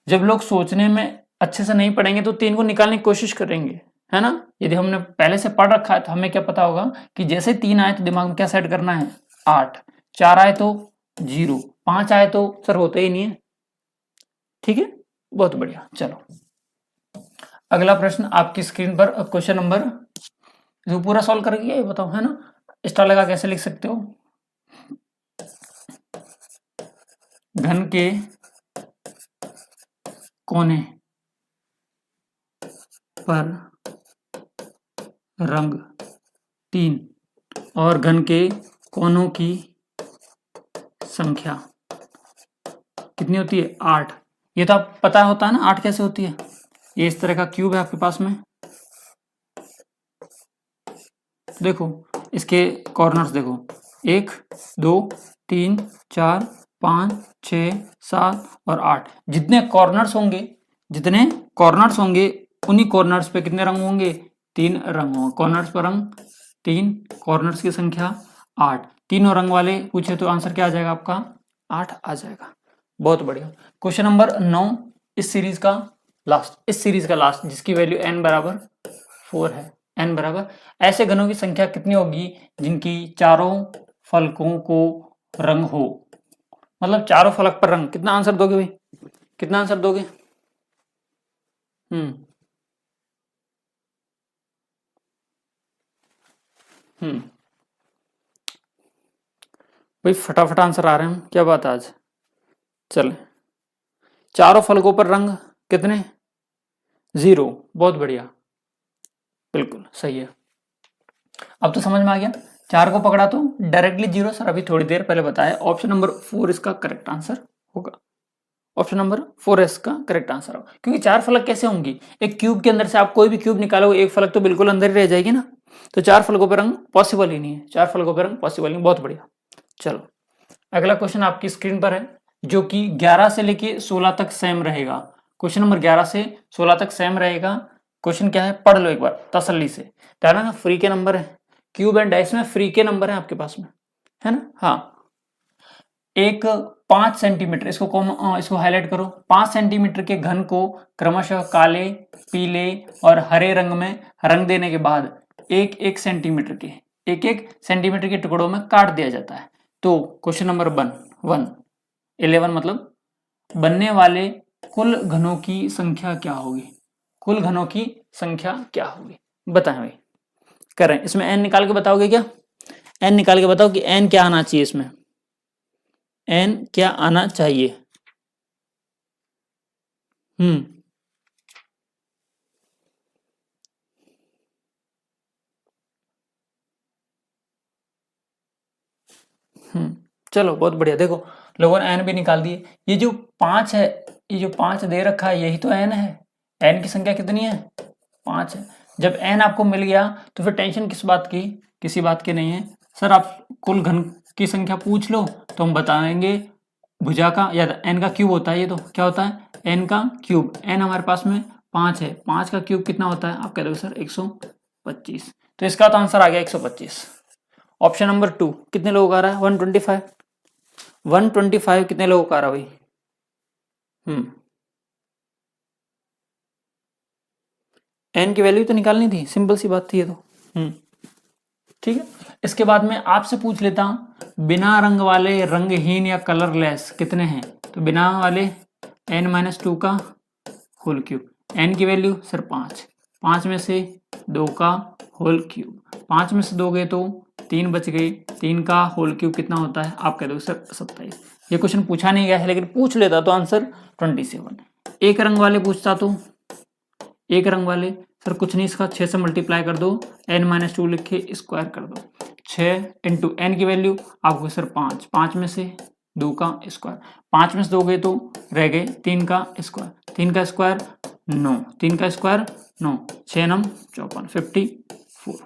जब लोग सोचने में अच्छे से नहीं पढ़ेंगे तो 3 को निकालने की कोशिश करेंगे, है ना। यदि हमने पहले से पढ़ रखा है तो हमें क्या पता होगा कि जैसे 3 आए तो दिमाग में क्या सेट करना है, 8, 4 आए तो 0, 5 आए तो सर होते ही नहीं है, ठीक है, बहुत बढ़िया। चलो अगला प्रश्न आपकी स्क्रीन पर, क्वेश्चन नंबर, जो पूरा सॉल्व करके ये बताओ, है ना, स्टार लगा कैसे लिख सकते हो, घन के कोने पर रंग 3 और घन के कोनों की संख्या कितनी होती है, 8, ये तो आप पता होता है ना 8 कैसे होती है, ये इस तरह का क्यूब है आपके पास में, देखो इसके कॉर्नर्स देखो, 1 2 3 4 5 6 7 और 8, जितने कॉर्नर्स होंगे उन्हीं कॉर्नर्स पे कितने रंग होंगे, 3 रंग होंगे, कॉर्नर्स पर रंग 3, कॉर्नर्स की संख्या 8, तीनों रंग वाले पूछे तो आंसर क्या आ जाएगा आपका, 8 आ जाएगा। बहुत बढ़िया। क्वेश्चन नंबर 9, इस सीरीज का लास्ट जिसकी वैल्यू n बराबर 4 है, n बराबर, ऐसे घनों की संख्या कितनी होगी जिनकी चारों फलकों को रंग हो, मतलब चारों फलक पर रंग, कितना आंसर दोगे भाई, कितना आंसर दोगे, भाई फटाफट आंसर आ रहे हैं, क्या बात है आज। चले, चारों फलकों पर रंग कितने, 0, बहुत बढ़िया, बिल्कुल सही है। अब तो समझ में आ गया, 4 को पकड़ा तो डायरेक्टली 0 सर, अभी थोड़ी देर पहले बताया, ऑप्शन नंबर 4 इसका करेक्ट आंसर होगा, ऑप्शन नंबर 4 इसका करेक्ट आंसर होगा, क्योंकि 4 फलक कैसे होंगी, एक क्यूब के अंदर से आप कोई भी क्यूब निकालोगे, एक फलक तो बिल्कुल अंदर ही रह जाएगी ना, तो 4 फलकों पर रंग पॉसिबल ही नहीं है, 4 फलकों पर रंग पॉसिबल नहीं, बहुत बढ़िया। चलो अगला क्वेश्चन आपकी स्क्रीन पर है, जो कि 11 से लेके 16 तक सेम रहेगा, क्वेश्चन नंबर 11 से 16 तक सेम रहेगा। क्वेश्चन क्या है, पढ़ लो एक बार तसल्ली से, ध्यान फ्री के नंबर है, क्यूब एंड डाइस में फ्री के नंबर है आपके पास में, है ना। हाँ, एक 5 सेंटीमीटर, इसको हाईलाइट करो। 5 सेंटीमीटर के घन को क्रमशः काले, पीले और हरे रंग में रंग देने के बाद एक एक सेंटीमीटर के टुकड़ों में काट दिया जाता है। तो क्वेश्चन नंबर 11 मतलब बनने वाले कुल घनों की संख्या क्या होगी? कुल घनों की संख्या क्या होगी बताएं भाई। करें, इसमें n निकाल के बताओगे क्या? n निकाल के बताओ कि n क्या आना चाहिए, इसमें n क्या आना चाहिए। चलो बहुत बढ़िया। देखो लोगों ने n भी निकाल दिए। ये जो 5 है, ये जो 5 दे रखा है यही तो n है। n की संख्या कितनी है? 5 है। जब n आपको मिल गया तो फिर टेंशन किस बात की? किसी बात की नहीं है। सर आप कुल घन की संख्या पूछ लो तो हम बताएंगे भुजा का या n का क्यूब होता है। ये तो क्या होता है? n का क्यूब। n हमारे पास में 5 है, 5 का क्यूब कितना होता है? आप कह दोगे सर 125। तो इसका तो आंसर आ गया 125। ऑप्शन नंबर 2 कितने लोगों का आ रहा है? 125। 125 कितने लोगों का आ रहा भाई? n की वैल्यू तो निकालनी थी, सिंपल सी बात थी ये तो। ठीक है, इसके बाद में आपसे पूछ लेता हूं बिना रंग वाले रंगहीन या कलरलेस कितने हैं? तो बिना वाले n-2 का होल क्यूब। n की वैल्यू सर 5, 5 में से 2 का होल क्यूब, 5 में से 2 गए तो 3 बच गए, 3 का होल क्यूब कितना होता है? आप कह दो सर 27। ये क्वेश्चन पूछा नहीं गया है लेकिन पूछ लेता तो आंसर 27। एक रंग वाले पूछता तो एक रंग वाले सर कुछ नहीं, इसका 6 से मल्टीप्लाई कर दो, n-2 लिख के स्क्वायर कर दो। 6 इंटू n की वैल्यू आपको सर 5, 5 में से 2 का स्क्वायर, 5 में से 2 गए तो रह गए 3 का स्क्वायर, 3 का स्क्वायर 9, 3 का स्क्वायर 9, 6 9 54,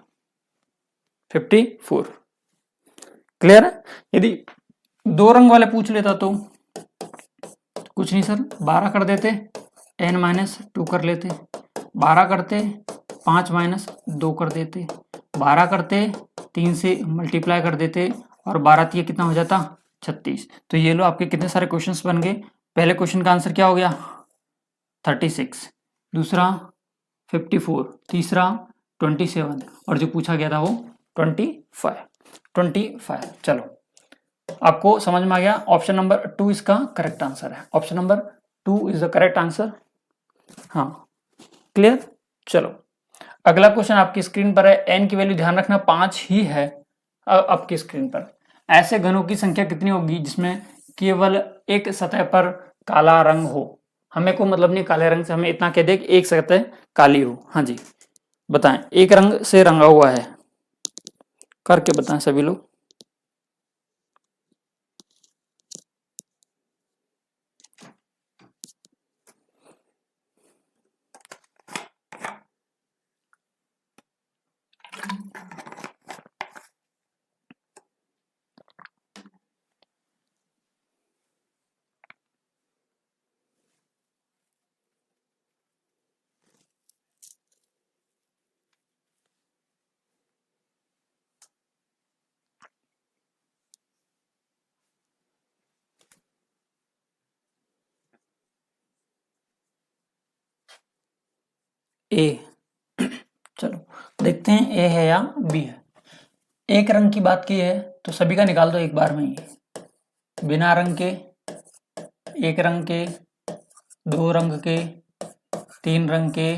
54। क्लियर है? यदि दो रंग वाले पूछ लेता तो कुछ नहीं सर 12 कर देते, n-2 कर लेते, 12 करते 5-2 कर देते, 12 करते 3 से मल्टीप्लाई कर देते और 12 तीय कितना हो जाता? 36। तो ये लो आपके कितने सारे क्वेश्चंस बन गए। पहले क्वेश्चन का आंसर क्या हो गया? 36, दूसरा 54, तीसरा 27 और जो पूछा गया था वो 25। चलो आपको समझ में आ गया। ऑप्शन नंबर 2 इसका करेक्ट आंसर है। Option number 2 is the correct answer. हाँ क्लियर। चलो अगला क्वेश्चन आपकी स्क्रीन पर है। n की वैल्यू ध्यान रखना 5 ही है आपकी स्क्रीन पर। ऐसे घनों की संख्या कितनी होगी जिसमें केवल एक सतह पर काला रंग हो? हमें को मतलब नहीं काले रंग से, हमें इतना कह दे कि एक सतह काली हो। हाँ जी बताएं, एक रंग से रंगा हुआ है, करके बताएं सभी लोग। ए, चलो देखते हैं ए है या बी है। एक रंग की बात की है तो सभी का निकाल दो एक बार में ही। बिना रंग के, एक रंग के, दो रंग के, तीन रंग के,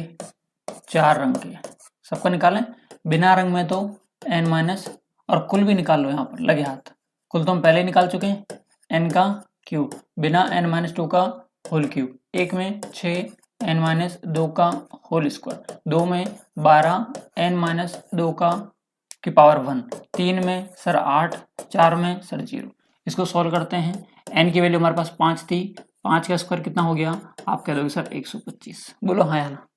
चार रंग के, सबका निकालें। बिना रंग में तो n- और कुल भी निकाल लो, यहाँ पर लगे हाथ। कुल तो हम पहले ही निकाल चुके हैं, n का क्यूब बिना n-2 का होल क्यूब, एक में 6 n-2 का होल स्क्वायर, दो में 12 n-2 का की पावर 1, तीन में सर 8, चार में सर 0। इसको सॉल्व करते हैं। n की वैल्यू हमारे पास 5 थी, 5 का स्क्वायर कितना हो गया? आप कह दोगे सर 125। बोलो हाँ या ना?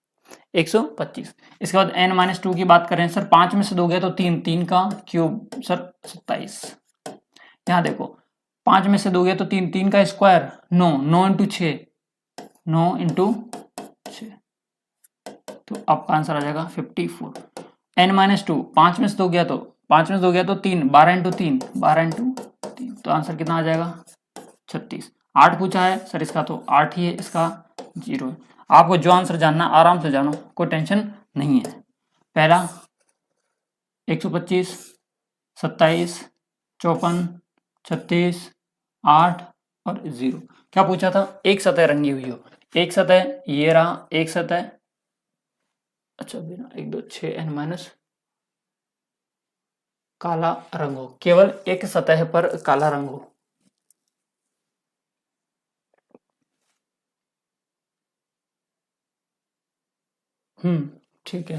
125। इसके बाद n-2 की बात करें सर, 5 में से 2 गया तो 3, 3 का क्यूब सर 27। यहाँ देखो 5 में से 2 गया तो 3, 3 का स्क्वायर 9, 9 इंटू 6, 9 इंटू 6, तो आपका आंसर आ जाएगा 54। n-2, 5 में से 2 गया तो 5 में से 2 गया तो 3, 12 इंटू 3, 12 इंटू 3, तो आंसर कितना आ जाएगा 36। 8 पूछा है सर इसका, तो 8 ही है, इसका 0 है। आपको जो आंसर जानना आराम से जानो, कोई टेंशन नहीं है। पहला 125, 27, 54, 36, 8 और 0। क्या पूछा था? एक सतह रंगी हुई हो। एक सतह ये रहा, एक सतह, अच्छा बिना 1 2 6 n माइनस काला रंग हो, केवल एक सतह पर काला रंग हो। ठीक है।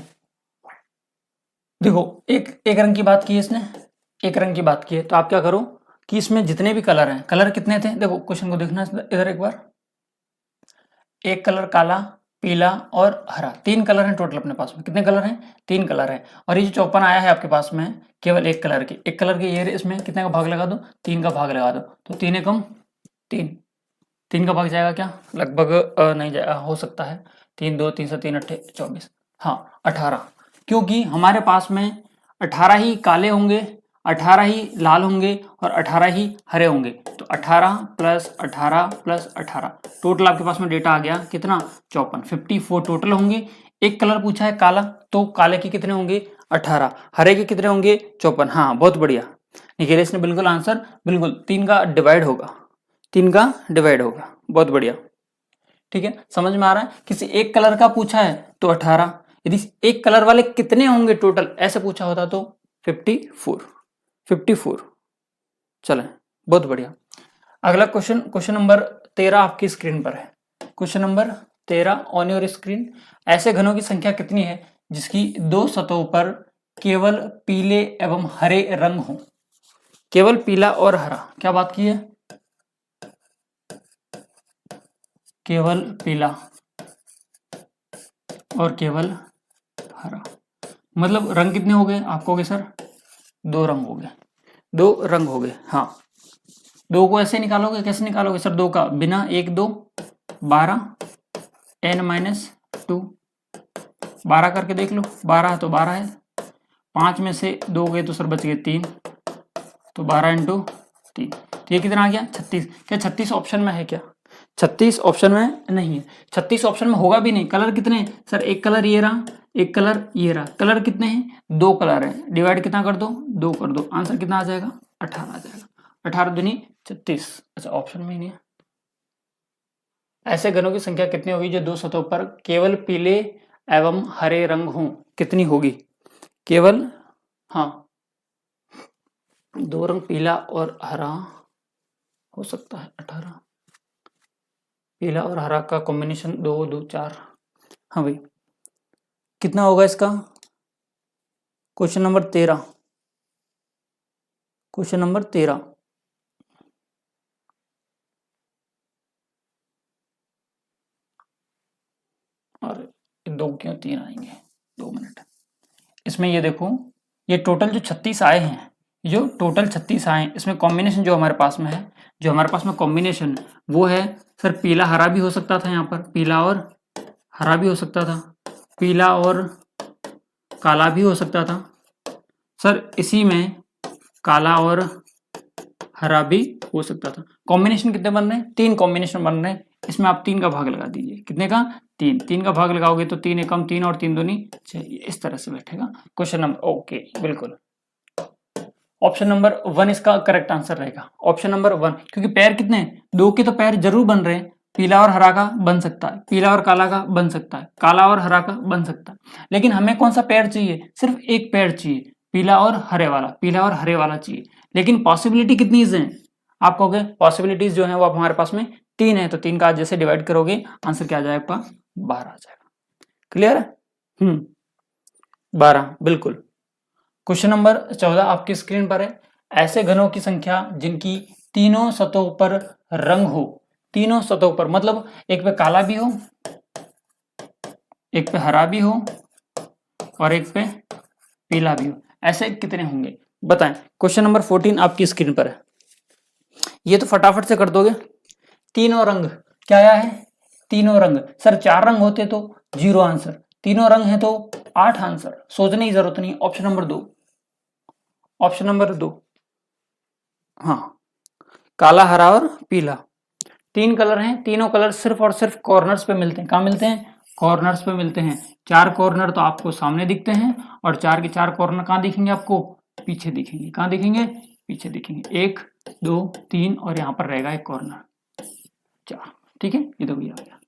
देखो एक एक रंग की बात की है इसने, एक रंग की बात की है, तो आप क्या करो कि इसमें जितने भी कलर हैं, कलर कितने थे देखो क्वेश्चन को देखना इधर एक बार। एक कलर काला, पीला और हरा, 3 कलर हैं टोटल अपने पास में। कितने कलर हैं? 3 कलर हैं। और ये जो 54 आया है आपके पास में केवल एक कलर के, एक कलर के ये इसमें कितने का भाग लगा दो? 3 का भाग लगा दो, तो 3 एकम 3, 3 का भाग जाएगा क्या? लगभग नहीं जाएगा, हो सकता है 3 2 3 से 3 8 24, हाँ 18, क्योंकि हमारे पास में 18 ही काले होंगे, 18 ही लाल होंगे और 18 ही हरे होंगे। तो 18 प्लस 18 प्लस 18, टोटल आपके पास में डेटा आ गया कितना? 54, 54 टोटल होंगे। एक कलर पूछा है काला, तो काले के कितने होंगे? 18, हरे के कितने होंगे? 54। हाँ बहुत बढ़िया निखिलेश ने बिल्कुल आंसर, बिल्कुल 3 का डिवाइड होगा, 3 का डिवाइड होगा, बहुत बढ़िया। ठीक है, समझ में आ रहा है? किसी एक कलर का पूछा है तो 18, यदि एक कलर वाले कितने होंगे टोटल ऐसे पूछा होता तो 54, 54। चलें बहुत बढ़िया। अगला क्वेश्चन, क्वेश्चन नंबर 13 आपकी स्क्रीन पर है। Question number 13 on your screen. ऐसे घनों की संख्या कितनी है जिसकी 2 सतहों पर केवल पीले एवं हरे रंग हो? केवल पीला और हरा, क्या बात की है? केवल पीला और केवल हरा, मतलब रंग कितने हो गए? आप कहोगे सर 2 रंग हो गए, 2 रंग हो गए। हाँ 2 को ऐसे निकालोगे, कैसे निकालोगे सर? 2 का बिना 1 2 12 n माइनस 2, 12 करके देख लो, 12 है तो 12 है, 5 में से 2 गए तो सर बच गए 3, तो 12 इंटू 3, तो ये कितना आ गया? 36। क्या 36 ऑप्शन में है क्या? 36 ऑप्शन में नहीं है, 36 ऑप्शन में होगा भी नहीं। कलर कितने हैं सर? एक कलर ये रहा, एक कलर ये रहा, कलर कितने हैं? 2 कलर है, डिवाइड कितना कर दो? 2 कर दो, आंसर कितना आ जाएगा? 18 आ जाएगा, 18 दूनी 36। अच्छा ऑप्शन में ही नहीं है। ऐसे घनों की संख्या कितनी होगी जो 2 सतहों पर केवल पीले एवं हरे रंग हों? कितनी होगी? केवल, हाँ 2 रंग पीला और हरा हो सकता है। 18 पीला और हरा का कॉम्बिनेशन 2 2 4, हाँ भाई कितना होगा इसका? क्वेश्चन नंबर 13, क्वेश्चन नंबर 13, और 2 क्यों 3 आएंगे? 2 मिनट। इसमें ये देखो, ये टोटल जो 36 आए हैं, जो टोटल 36 आए इसमें कॉम्बिनेशन जो हमारे पास में है, जो हमारे पास में कॉम्बिनेशन वो है सर पीला हरा भी हो सकता था, यहाँ पर पीला और हरा भी हो सकता था, पीला और काला भी हो सकता था सर, इसी में काला और हरा भी हो सकता था। कॉम्बिनेशन कितने बन रहे हैं? 3 कॉम्बिनेशन बन रहे हैं। इसमें आप 3 का भाग लगा दीजिए, कितने का? 3, 3 का भाग लगाओगे तो 3 एकम 3 और 3 दूनी 6, इस तरह से बैठेगा क्वेश्चन नंबर। ओके बिल्कुल, ऑप्शन नंबर 1 इसका करेक्ट आंसर रहेगा, ऑप्शन नंबर 1, क्योंकि पैर कितने हैं? 2 के तो पैर जरूर बन रहे हैं, पीला और हरा का बन सकता है, पीला और काला का बन सकता है, काला और हरा का बन सकता है, लेकिन हमें कौन सा पैर चाहिए? सिर्फ एक पैर चाहिए, पीला और हरे वाला, पीला और हरे वाला चाहिए। लेकिन पॉसिबिलिटी कितनी है? आप कहोगे पॉसिबिलिटीज जो है वो आप हमारे पास में 3 है, तो 3 का जैसे डिवाइड करोगे आंसर क्या आ जाएगा आपका? 12 आ जाएगा। क्लियर है? 12 बिल्कुल। क्वेश्चन नंबर 14 आपकी स्क्रीन पर है। ऐसे घनों की संख्या जिनकी तीनों सतहों पर रंग हो, तीनों सतहों पर, मतलब एक पे काला भी हो, एक पे हरा भी हो और एक पे पीला भी हो, ऐसे कितने होंगे बताएं? क्वेश्चन नंबर 14 आपकी स्क्रीन पर है। ये तो फटाफट से कर दोगे। तीनों रंग क्या आया है? तीनों रंग सर 4 रंग होते तो 0 आंसर, तीनों रंग है तो 8 आंसर, सोचने की जरूरत नहीं। Option number 2, option number 2। हाँ, काला, हरा और पीला, 3 कलर हैं। तीनों कलर सिर्फ और सिर्फ कॉर्नर्स पे मिलते हैं। कहाँ मिलते हैं? कॉर्नर्स पे मिलते हैं। 4 कॉर्नर तो आपको सामने दिखते हैं और 4 के 4 कॉर्नर कहाँ दिखेंगे आपको? पीछे दिखेंगे। कहाँ दिखेंगे? पीछे दिखेंगे। 1 2 3 और यहाँ पर रहेगा एक कॉर्नर 4। ठीक है, ये तो भी आ गया।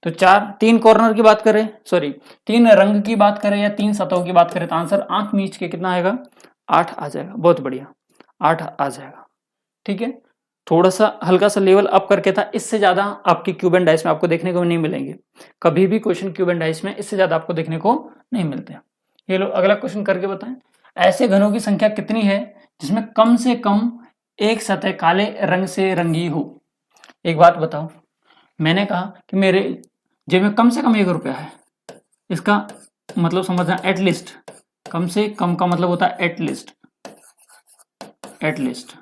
तो 3 कॉर्नर की बात करें, सॉरी 3 रंग की बात करें या 3 सतहों की बात करें तो आंसर 8 मीच के कितना आएगा? 8 आ जाएगा। बहुत बढ़िया, 8 आ जाएगा। ठीक है, थोड़ा सा हल्का सा लेवल अप करके था, इससे ज्यादा आपके क्यूब एंड डाइस में आपको देखने को नहीं मिलेंगे। कभी भी क्वेश्चन क्यूब एंड डाइस में इससे ज्यादा आपको देखने को नहीं मिलते। ये लो अगला क्वेश्चन करके बताएं। ऐसे घनों की संख्या कितनी है जिसमें कम से कम एक सतह काले रंग से रंगी हो? एक बात बताओ, मैंने कहा कि मेरे जेब में कम से कम 1 रुपया है, इसका मतलब समझना एटलीस्ट, कम से कम का मतलब होता है एटलीस्ट। एटलीस्ट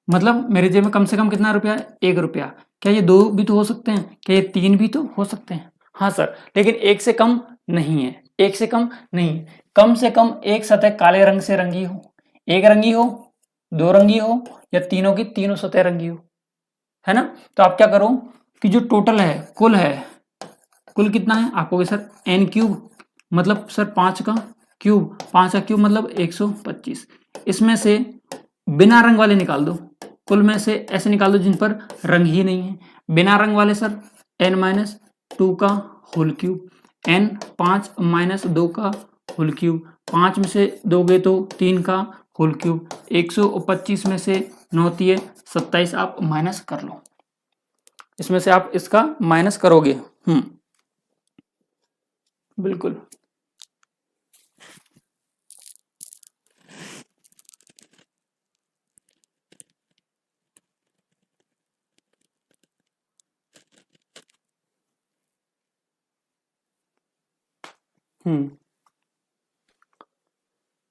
मतलब मेरे जेब में कम से कम कितना रुपया है? 1 रुपया। क्या ये 2 भी तो हो सकते हैं? क्या ये 3 भी तो हो सकते हैं? हाँ सर, लेकिन 1 से कम नहीं है। 1 से कम नहीं, कम से कम एक सतह काले रंग से रंगी हो, एक रंगी हो, 2 रंगी हो या तीनों की तीनों सतह रंगी हो, है ना? तो आप क्या करो कि जो टोटल है, कुल है, कुल कितना है? आपको सर n क्यूब मतलब सर 5 का क्यूब, 5 का क्यूब मतलब 125। इसमें से बिना रंग वाले निकाल दो, कुल में से ऐसे निकाल दो जिन पर रंग ही नहीं है। बिना रंग वाले सर n-2 का होल क्यूब, n 5 - 2 का होल क्यूब, 5 में से दोगे तो 3 का होल क्यूब, 125 में से 9 तिये 27 आप माइनस कर लो। इसमें से आप इसका माइनस करोगे। बिल्कुल।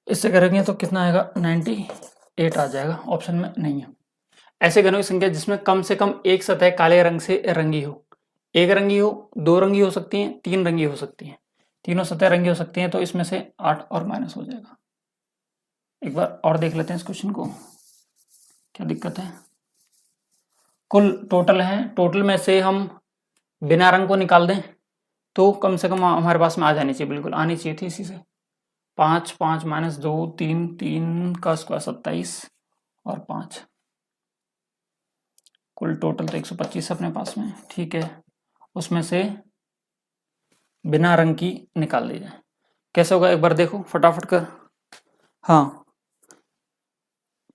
इससे करेंगे तो कितना आएगा? 98 आ जाएगा। ऑप्शन में नहीं है। ऐसे घनों की संख्या जिसमें कम से कम एक सतह काले रंग से रंगी हो, एक रंगी हो, 2 रंगी हो सकती हैं, 3 रंगी हो सकती हैं, तीनों सतह रंगी हो सकती हैं। तो इसमें से 8 और माइनस हो जाएगा। एक बार और देख लेते हैं इस क्वेश्चन को, क्या दिक्कत है। कुल टोटल है, टोटल में से हम बिना रंग को निकाल दें तो कम से कम हमारे पास में आ जानी चाहिए, बिल्कुल आनी चाहिए थी इसी से। 5 5 - 2 3 3 का स्क्वायर 27 और 5, कुल टोटल तो 125 अपने पास में। ठीक है, उसमें से बिना रंग की निकाल दी जाए। कैसे होगा एक बार देखो फटाफट कर। हाँ,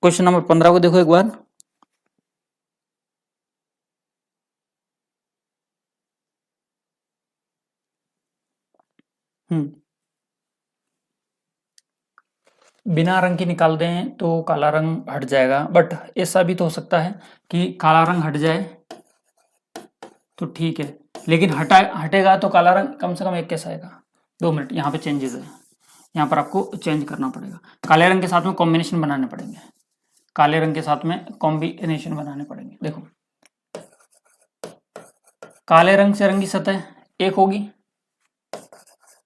क्वेश्चन नंबर 15 को देखो एक बार। बिना रंग की निकाल दें तो काला रंग हट जाएगा, बट ऐसा भी तो हो सकता है कि काला रंग हट जाए तो ठीक है, लेकिन हटेगा तो काला रंग कम से कम एक कैसा आएगा? 2 मिनट, यहाँ पे चेंजेस है, यहाँ पर आपको चेंज करना पड़ेगा। काले रंग के साथ में कॉम्बिनेशन बनाने पड़ेंगे, काले रंग के साथ में कॉम्बिनेशन बनाने पड़ेंगे। देखो, काले रंग से रंगी सतह एक होगी,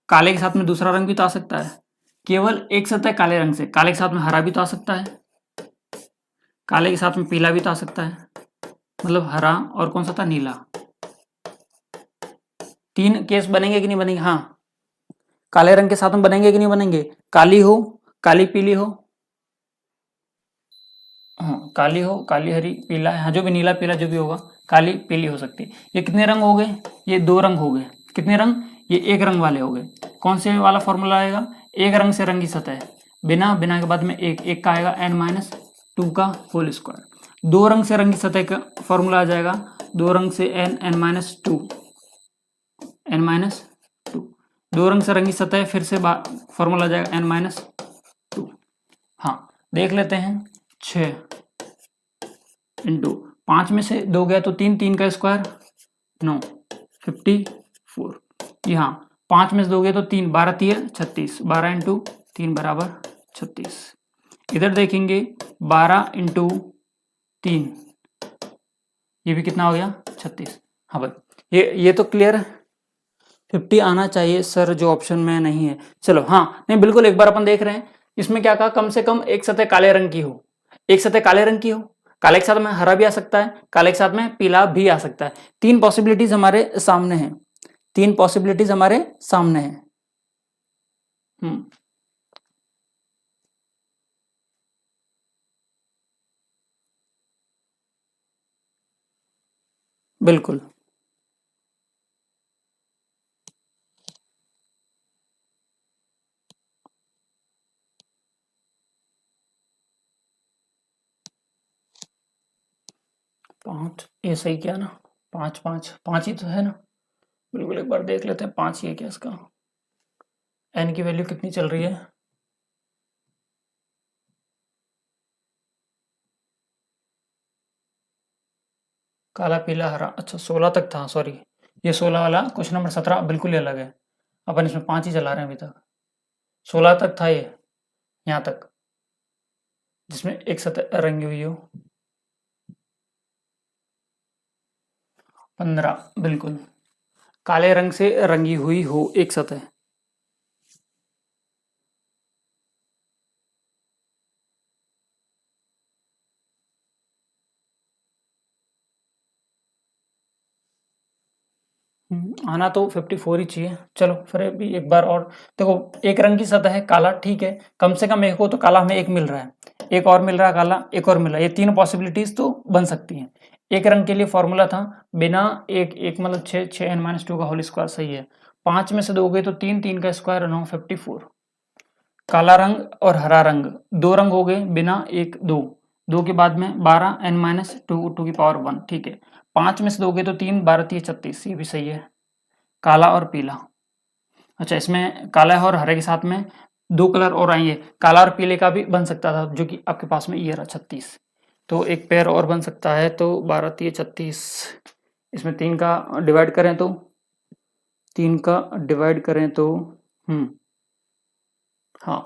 काले के साथ में दूसरा रंग भी तो आ सकता है। केवल एक सतह काले रंग से, काले के साथ में हरा भी तो आ सकता है, काले के साथ में पीला भी तो आ सकता है, मतलब हरा और कौन सा था? नीला। 3 केस बनेंगे कि नहीं बनेंगे? हाँ, काले रंग के साथ में बनेंगे कि नहीं बनेंगे? काली हो, काली पीली हो, हाँ काली हो, काली हरी पीला, हाँ जो भी नीला पीला जो भी होगा, काली पीली हो सकती है। ये कितने रंग हो गए? ये 2 रंग हो गए। कितने रंग? ये 1 रंग वाले हो गए। कौन से वाला फॉर्मूला आएगा? एक रंग से रंगी सतह, बिना बिना के बाद में एक का आएगा n-2 का होल स्क्वायर। 2 रंग से रंगी सतह का फॉर्मूला आ जाएगा 2 रंग से n-2, n-2। 2 रंग से रंगी सतह फिर से फॉर्मूला आ जाएगा n-2। हाँ देख लेते हैं, 6 इंटू 5 में से 2 गया तो 3, 3 का स्क्वायर 9, 54। यहाँ 5 में से 2 गया तो 3, 12 तिये 36, 12 इंटू 3 बराबर 36। इधर देखेंगे 12 इंटू 3, ये भी कितना हो गया? 36। हाँ भाई, ये तो क्लियर है। 50 आना चाहिए सर, जो ऑप्शन में नहीं है। चलो हाँ, नहीं बिल्कुल, एक बार अपन देख रहे हैं इसमें क्या कहा, कम से कम एक सतह काले रंग की हो, एक सतह काले रंग की हो, काले के साथ में हरा भी आ सकता है, काले के साथ में पीला भी आ सकता है। तीन पॉसिबिलिटीज हमारे सामने हैं, तीन पॉसिबिलिटीज हमारे सामने हैं। बिल्कुल। पांच, ये सही क्या ना, पांच पांच पांच ही तो है ना। बिल्कुल, एक बार देख लेते हैं पांच ही है क्या इसका। एन की वैल्यू कितनी चल रही है, काला पीला हरा, अच्छा 16 तक था, सॉरी ये 16 वाला क्वेश्चन नंबर 17 बिल्कुल ही अलग है। अपन इसमें पांच ही चला रहे हैं अभी तक, 16 तक था ये, यहाँ तक जिसमें एक सतह रंगी हुई हो। 15 बिल्कुल, काले रंग से रंगी हुई हो एक सतह। आना तो 54 ही चाहिए। चलो फिर भी एक बार और देखो, एक रंग की सतह है काला, ठीक है, कम से कम एक हो तो काला हमें एक मिल रहा है, एक और मिल रहा है काला, एक और मिल रहा है, ये तीन पॉसिबिलिटीज तो बन सकती हैं। एक रंग के लिए फॉर्मूला था बिना एक एक मतलब 6 6 n-2 का होल स्क्वायर, सही है। पांच में से दो गए तो तीन, तीन का स्क्वायर 9, 54। काला रंग और हरा रंग, दो रंग हो गए बिना एक दो, दो के बाद में 12 n-2 टू की पावर 1, ठीक है। पांच में से दो गए तो तीन, 12 3 36, ये भी सही है। काला और पीला, अच्छा इसमें काला और हरे के साथ में दो कलर और आएंगे, काला और पीले का भी बन सकता था, जो कि आपके पास में ये रहा 36, तो एक पेयर और बन सकता है, तो 12 3 36, इसमें तीन का डिवाइड करें तो, तीन का डिवाइड करें तो हाँ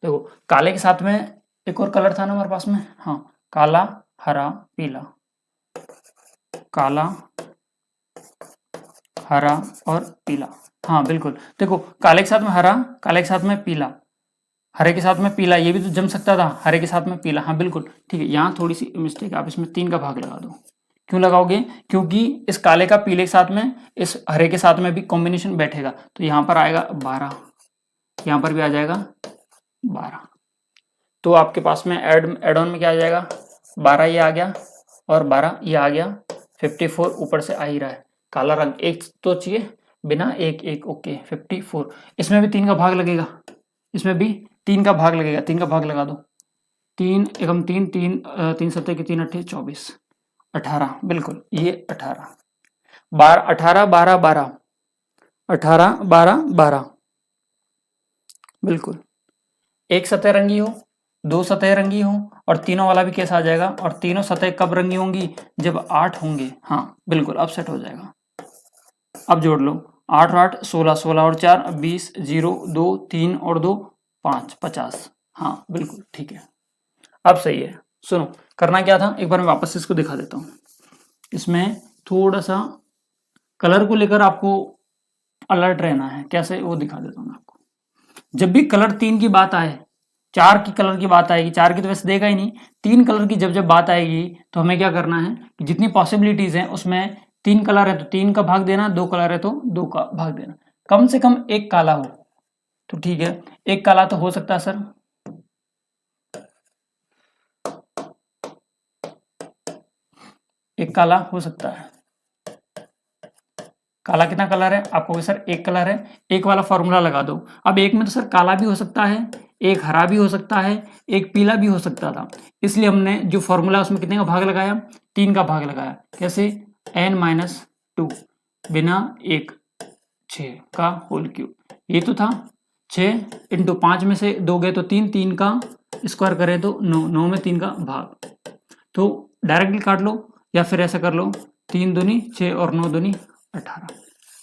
देखो, काले के साथ में एक और कलर था ना हमारे पास में, हाँ काला हरा पीला, काला हरा और पीला, हाँ बिल्कुल। देखो काले के साथ में हरा, काले के साथ में पीला, हरे के साथ में पीला, ये भी तो जम सकता था, हरे के साथ में पीला, हाँ बिल्कुल ठीक है। यहाँ थोड़ी सी मिस्टेक, आप इसमें तीन का भाग लगा दो। क्यों लगाओगे, क्योंकि इस काले का पीले के साथ में इस हरे के साथ में भी कॉम्बिनेशन बैठेगा, तो यहाँ पर आएगा 12, यहाँ पर भी आ जाएगा 12, तो आपके पास में एड ऑन में क्या आ जाएगा, 12 ये आ गया और 12 ये आ गया, 54 ऊपर से आ ही रहा है। काला रंग एक तो चाहिए बिना एक एक, ओके 54। इसमें भी तीन का भाग लगेगा, इसमें भी तीन का भाग लगेगा, तीन का भाग लगा दो, तीन एकम तीन, तीन तीन सत्ते की तीन अट्ठे 24, 18 बिल्कुल, ये 18, 12 18 12 12, 18 12 12 बिल्कुल। एक सतह रंगी हो, दो सतह रंगी हो, और तीनों वाला भी कैसा आ जाएगा, और तीनों सतह कब रंगी होंगी, जब 8 होंगे, हाँ बिल्कुल अब सेट हो जाएगा। अब जोड़ लो, 8 और 8 16, 16 और 4 20, 0 2 3 और 2 5, 50, हाँ बिल्कुल ठीक है, अब सही है। सुनो करना क्या था, एक बार मैं वापस इसको दिखा देता हूँ। इसमें थोड़ा सा कलर को लेकर आपको अलर्ट रहना है, कैसे वो दिखा देता हूँ मैं आपको। जब भी कलर तीन की बात आए, चार की कलर की बात आएगी, चार की तो वैसे देगा ही नहीं, तीन कलर की जब जब बात आएगी तो हमें क्या करना है कि जितनी पॉसिबिलिटीज हैं उसमें तीन कलर है तो तीन का भाग देना, दो कलर है तो दो का भाग देना, कम से कम एक काला हो तो ठीक है। एक काला तो हो सकता है सर, एक काला हो सकता है। काला कितना कलर है, आपको सर एक कलर है, एक वाला फॉर्मूला लगा दो। अब एक में तो सर काला भी हो सकता है, एक हरा भी हो सकता है, एक पीला भी हो सकता था, इसलिए हमने जो फॉर्मूला उसमें कितने का भाग लगाया, तीन का भाग लगाया। कैसे, n-2 बिना एक, 6 का होल क्यूब, ये तो था 6 इंटू 5 में से दो गए तो तीन, तीन का स्क्वायर करें तो 9, 9 में तीन का भाग, तो डायरेक्टली काट लो या फिर ऐसा कर लो, 3 दूनी 6 और 9 दूनी 18,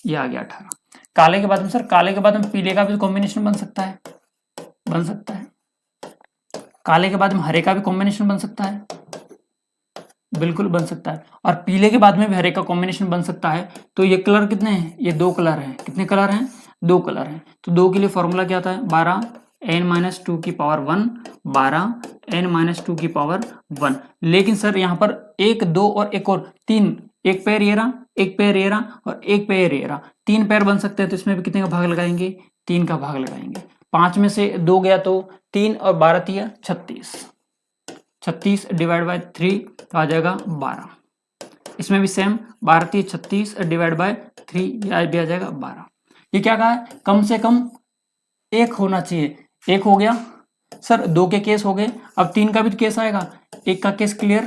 ये आ गया 18। काले के बाद में सर, काले के बाद में पीले का भी कॉम्बिनेशन बन सकता है, बन सकता है। काले के बाद में हरे का भी कॉम्बिनेशन बन सकता है, बिल्कुल बन सकता है। और पीले के बाद में भी हरे का कॉम्बिनेशन बन सकता है। तो ये कलर कितने हैं, ये दो कलर हैं, कितने कलर हैं, दो कलर हैं। तो दो के लिए फॉर्मूला क्या आता है, 12 n-2 की पावर 1 12 n-2 की पावर 1। लेकिन सर यहाँ पर 1 2 और एक और 3, एक पेयर ये रहा, एक पेयर ये रहा और एक पेयर ये रहा, 3 पेयर बन सकते हैं। तो इसमें भी कितने का भाग लगाएंगे? 3 का भाग लगाएंगे। 5 में से 2 गया तो 3 और 12 3 36, 36 डिवाइड बाय 3 तो आ जाएगा 12। इसमें भी सेम 12 3 36 डिवाइड बाय 3 ये भी आ जाएगा 12। ये क्या कहा है? कम से कम एक होना चाहिए। एक हो गया सर, 2 के केस हो गए, अब 3 का भी केस आएगा। 1 का केस क्लियर,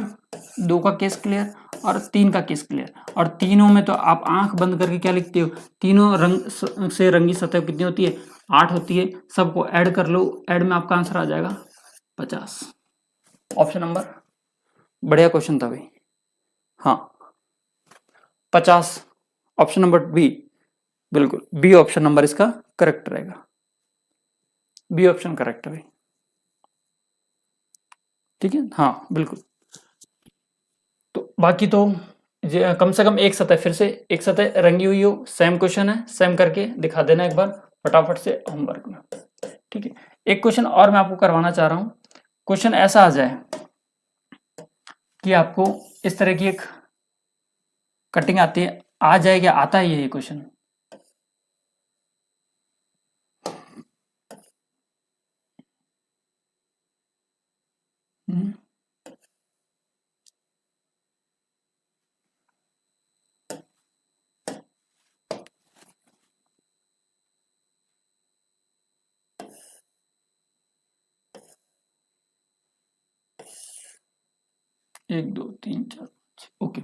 2 का केस क्लियर और 3 का केस क्लियर। और तीनों में तो आप आंख बंद करके क्या लिखते हो? तीनों रंग से रंगी सतह कितनी होती है? 8 होती है। सबको ऐड कर लो, ऐड में आपका आंसर आ जाएगा 50। ऑप्शन नंबर, बढ़िया क्वेश्चन था भाई। हाँ 50, ऑप्शन नंबर बी, बिल्कुल बी ऑप्शन नंबर इसका करेक्ट रहेगा। बी ऑप्शन करेक्ट है भाई, ठीक है। हाँ बिल्कुल। तो बाकी तो कम से कम एक सतह, फिर से एक सतह रंगी हुई हो। सेम क्वेश्चन है, सेम करके दिखा देना एक बार फटाफट से होमवर्क में, ठीक है। एक क्वेश्चन और मैं आपको करवाना चाह रहा हूं। क्वेश्चन ऐसा आ जाए कि आपको इस तरह की एक कटिंग आती है, आ जाए क्या आता है ये क्वेश्चन? एक दो तीन चार ओके।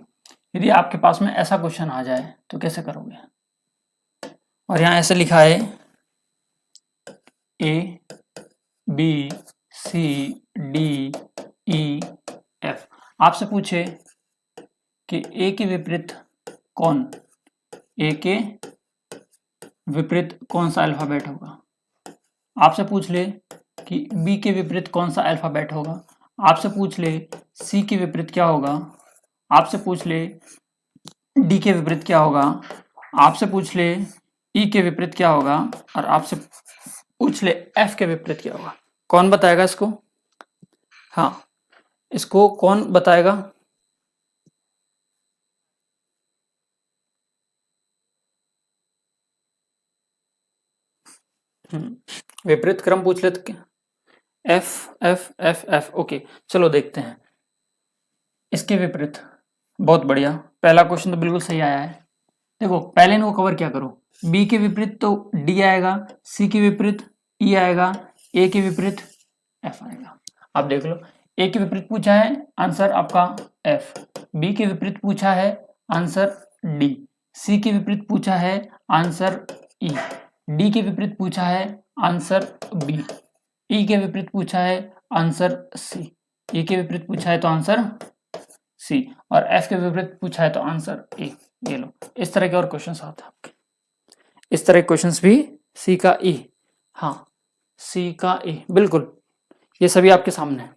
यदि आपके पास में ऐसा क्वेश्चन आ जाए तो कैसे करोगे? और यहां ऐसे लिखा है A B C D E F. आपसे पूछे कि ए के विपरीत कौन, ए के विपरीत कौन सा अल्फाबेट होगा। आपसे पूछ ले कि बी के विपरीत कौन सा अल्फाबेट होगा। आपसे पूछ ले सी के विपरीत क्या होगा। आपसे पूछ ले डी के विपरीत क्या होगा। आपसे पूछ ले ई के विपरीत क्या होगा। और आपसे पूछ ले एफ के विपरीत क्या होगा। कौन बताएगा इसको? हाँ, इसको कौन बताएगा? विपरीत क्रम पूछ ले तो क्या? F F F F. Okay चलो देखते हैं इसके विपरीत। बहुत बढ़िया, पहला क्वेश्चन तो बिल्कुल सही आया है। देखो पहले इनको कवर क्या करो। बी के विपरीत तो डी आएगा, सी के विपरीत ई आएगा, ए के विपरीत एफ आएगा। आप देख लो, ए के विपरीत पूछा है, आंसर आपका एफ। बी के विपरीत पूछा है, आंसर डी। सी के विपरीत पूछा है, आंसर ई। डी के विपरीत पूछा है, आंसर बी। ई के विपरीत पूछा है, आंसर सी। ई के विपरीत पूछा है तो आंसर सी। और एफ के विपरीत पूछा है तो आंसर ए। ये लो, इस तरह के और क्वेश्चंस आते हैं आपके। इस तरह के क्वेश्चंस भी सी का ई, हाँ सी का ई, बिल्कुल ये सभी आपके सामने है।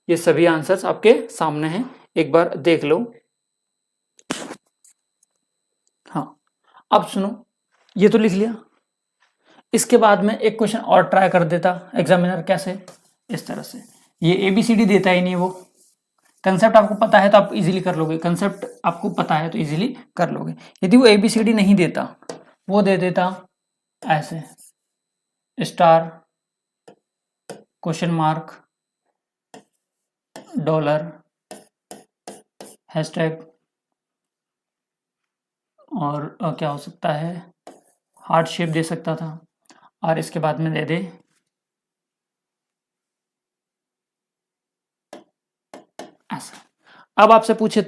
ये सभी आंसर्स आपके सामने हैं, एक बार देख लो। हाँ अब सुनो, ये तो लिख लिया। इसके बाद में एक क्वेश्चन और ट्राई कर देता एग्जामिनर, कैसे? इस तरह से। ये ABCD देता ही नहीं, वो कंसेप्ट आपको पता है तो आप इजीली कर लोगे। कंसेप्ट आपको पता है तो इजीली कर लोगे। यदि वो ABCD नहीं देता, वो दे देता ऐसे star, question mark, dollar, hashtag और क्या हो सकता है, हार्ट शेप दे सकता था। और इसके बाद में दे दे ऐसा। अब आपसे पूछे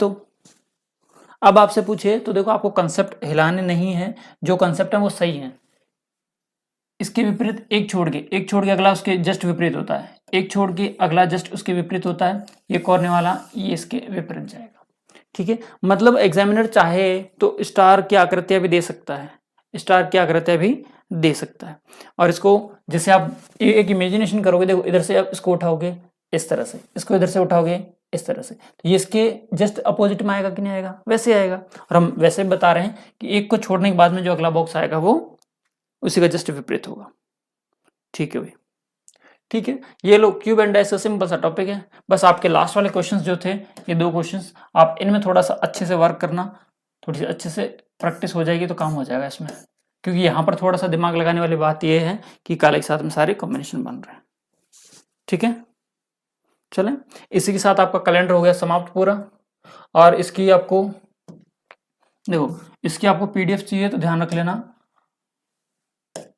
तो देखो आपको कंसेप्ट हिलाने नहीं है, जो कंसेप्ट है वो सही है। इसके विपरीत एक छोड़ के अगला उसके जस्ट विपरीत होता है, एक छोड़ के अगला जस्ट उसके विपरीत होता है। ये कोरने वाला ये इसके विपरीत जाएगा, ठीक है। मतलब एग्जामिनर चाहे तो स्टार की आकृतियां भी दे सकता है, स्टार की आकृतियां भी दे सकता है। और इसको जैसे आप एक इमेजिनेशन करोगे, देखो इधर से आप इसको उठाओगे इस तरह से, इसको इधर से उठाओगे इस तरह से, तो ये इसके जस्ट अपोजिट में आएगा कि नहीं आएगा? वैसे आएगा। और हम वैसे बता रहे हैं कि एक को छोड़ने के बाद में जो अगला बॉक्स आएगा वो उसी का जस्ट विपरीत होगा, ठीक है भाई। ठीक है, ये लो क्यूब एंड डाइस का सिंपल सा टॉपिक है। बस आपके लास्ट वाले क्वेश्चंस जो थे, ये 2 क्वेश्चंस, आप इनमें थोड़ा सा अच्छे से वर्क करना, थोड़ी सी अच्छे से प्रैक्टिस हो जाएगी तो काम हो जाएगा इसमें, क्योंकि यहाँ पर थोड़ा सा दिमाग लगाने वाली बात ये है कि कल एक साथ में सारे कॉम्बिनेशन बन रहे हैं। ठीक है, चलें, इसी के साथ आपका कैलेंडर हो गया समाप्त पूरा। और इसकी आपको देखो, इसकी आपको पीडीएफ चाहिए तो ध्यान रख लेना,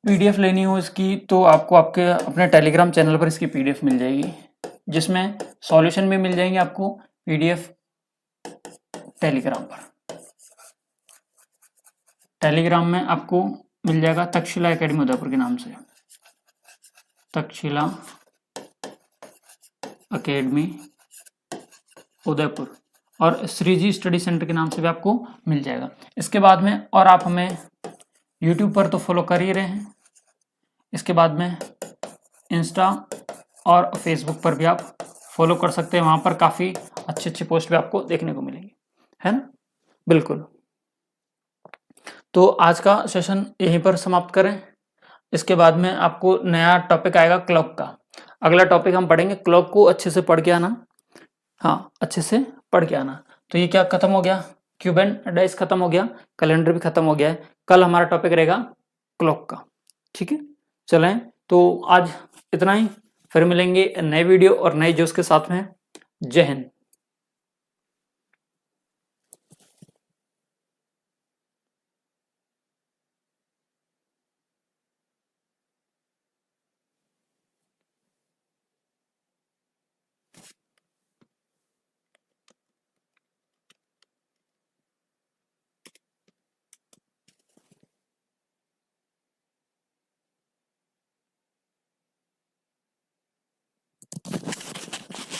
पीडीएफ लेनी हो इसकी तो आपको आपके अपने टेलीग्राम चैनल पर इसकी पीडीएफ मिल जाएगी, जिसमें सॉल्यूशन भी मिल जाएंगे आपको पीडीएफ टेलीग्राम पर। टेलीग्राम में आपको मिल जाएगा तक्षशिला एकेडमी उदयपुर के नाम से, तक्षशिला एकेडमी उदयपुर, और श्रीजी स्टडी सेंटर के नाम से भी आपको मिल जाएगा। इसके बाद में और आप हमें यूट्यूब पर तो फॉलो कर ही रहे हैं, इसके बाद में इंस्टा और फेसबुक पर भी आप फॉलो कर सकते हैं, वहां पर काफ़ी अच्छे अच्छे पोस्ट भी आपको देखने को मिलेंगे, है ना। बिल्कुल, तो आज का सेशन यहीं पर समाप्त करें। इसके बाद में आपको नया टॉपिक आएगा क्लॉक का, अगला टॉपिक हम पढ़ेंगे क्लॉक को अच्छे से पढ़ के आना, हाँ अच्छे से पढ़ के आना। तो ये क्या खत्म हो गया, क्यूब एंड डाइस खत्म हो गया, कैलेंडर भी खत्म हो गया है। कल हमारा टॉपिक रहेगा क्लॉक का, ठीक है। चलें, तो आज इतना ही, फिर मिलेंगे नए वीडियो और नए जोश के साथ में। जय हिंद।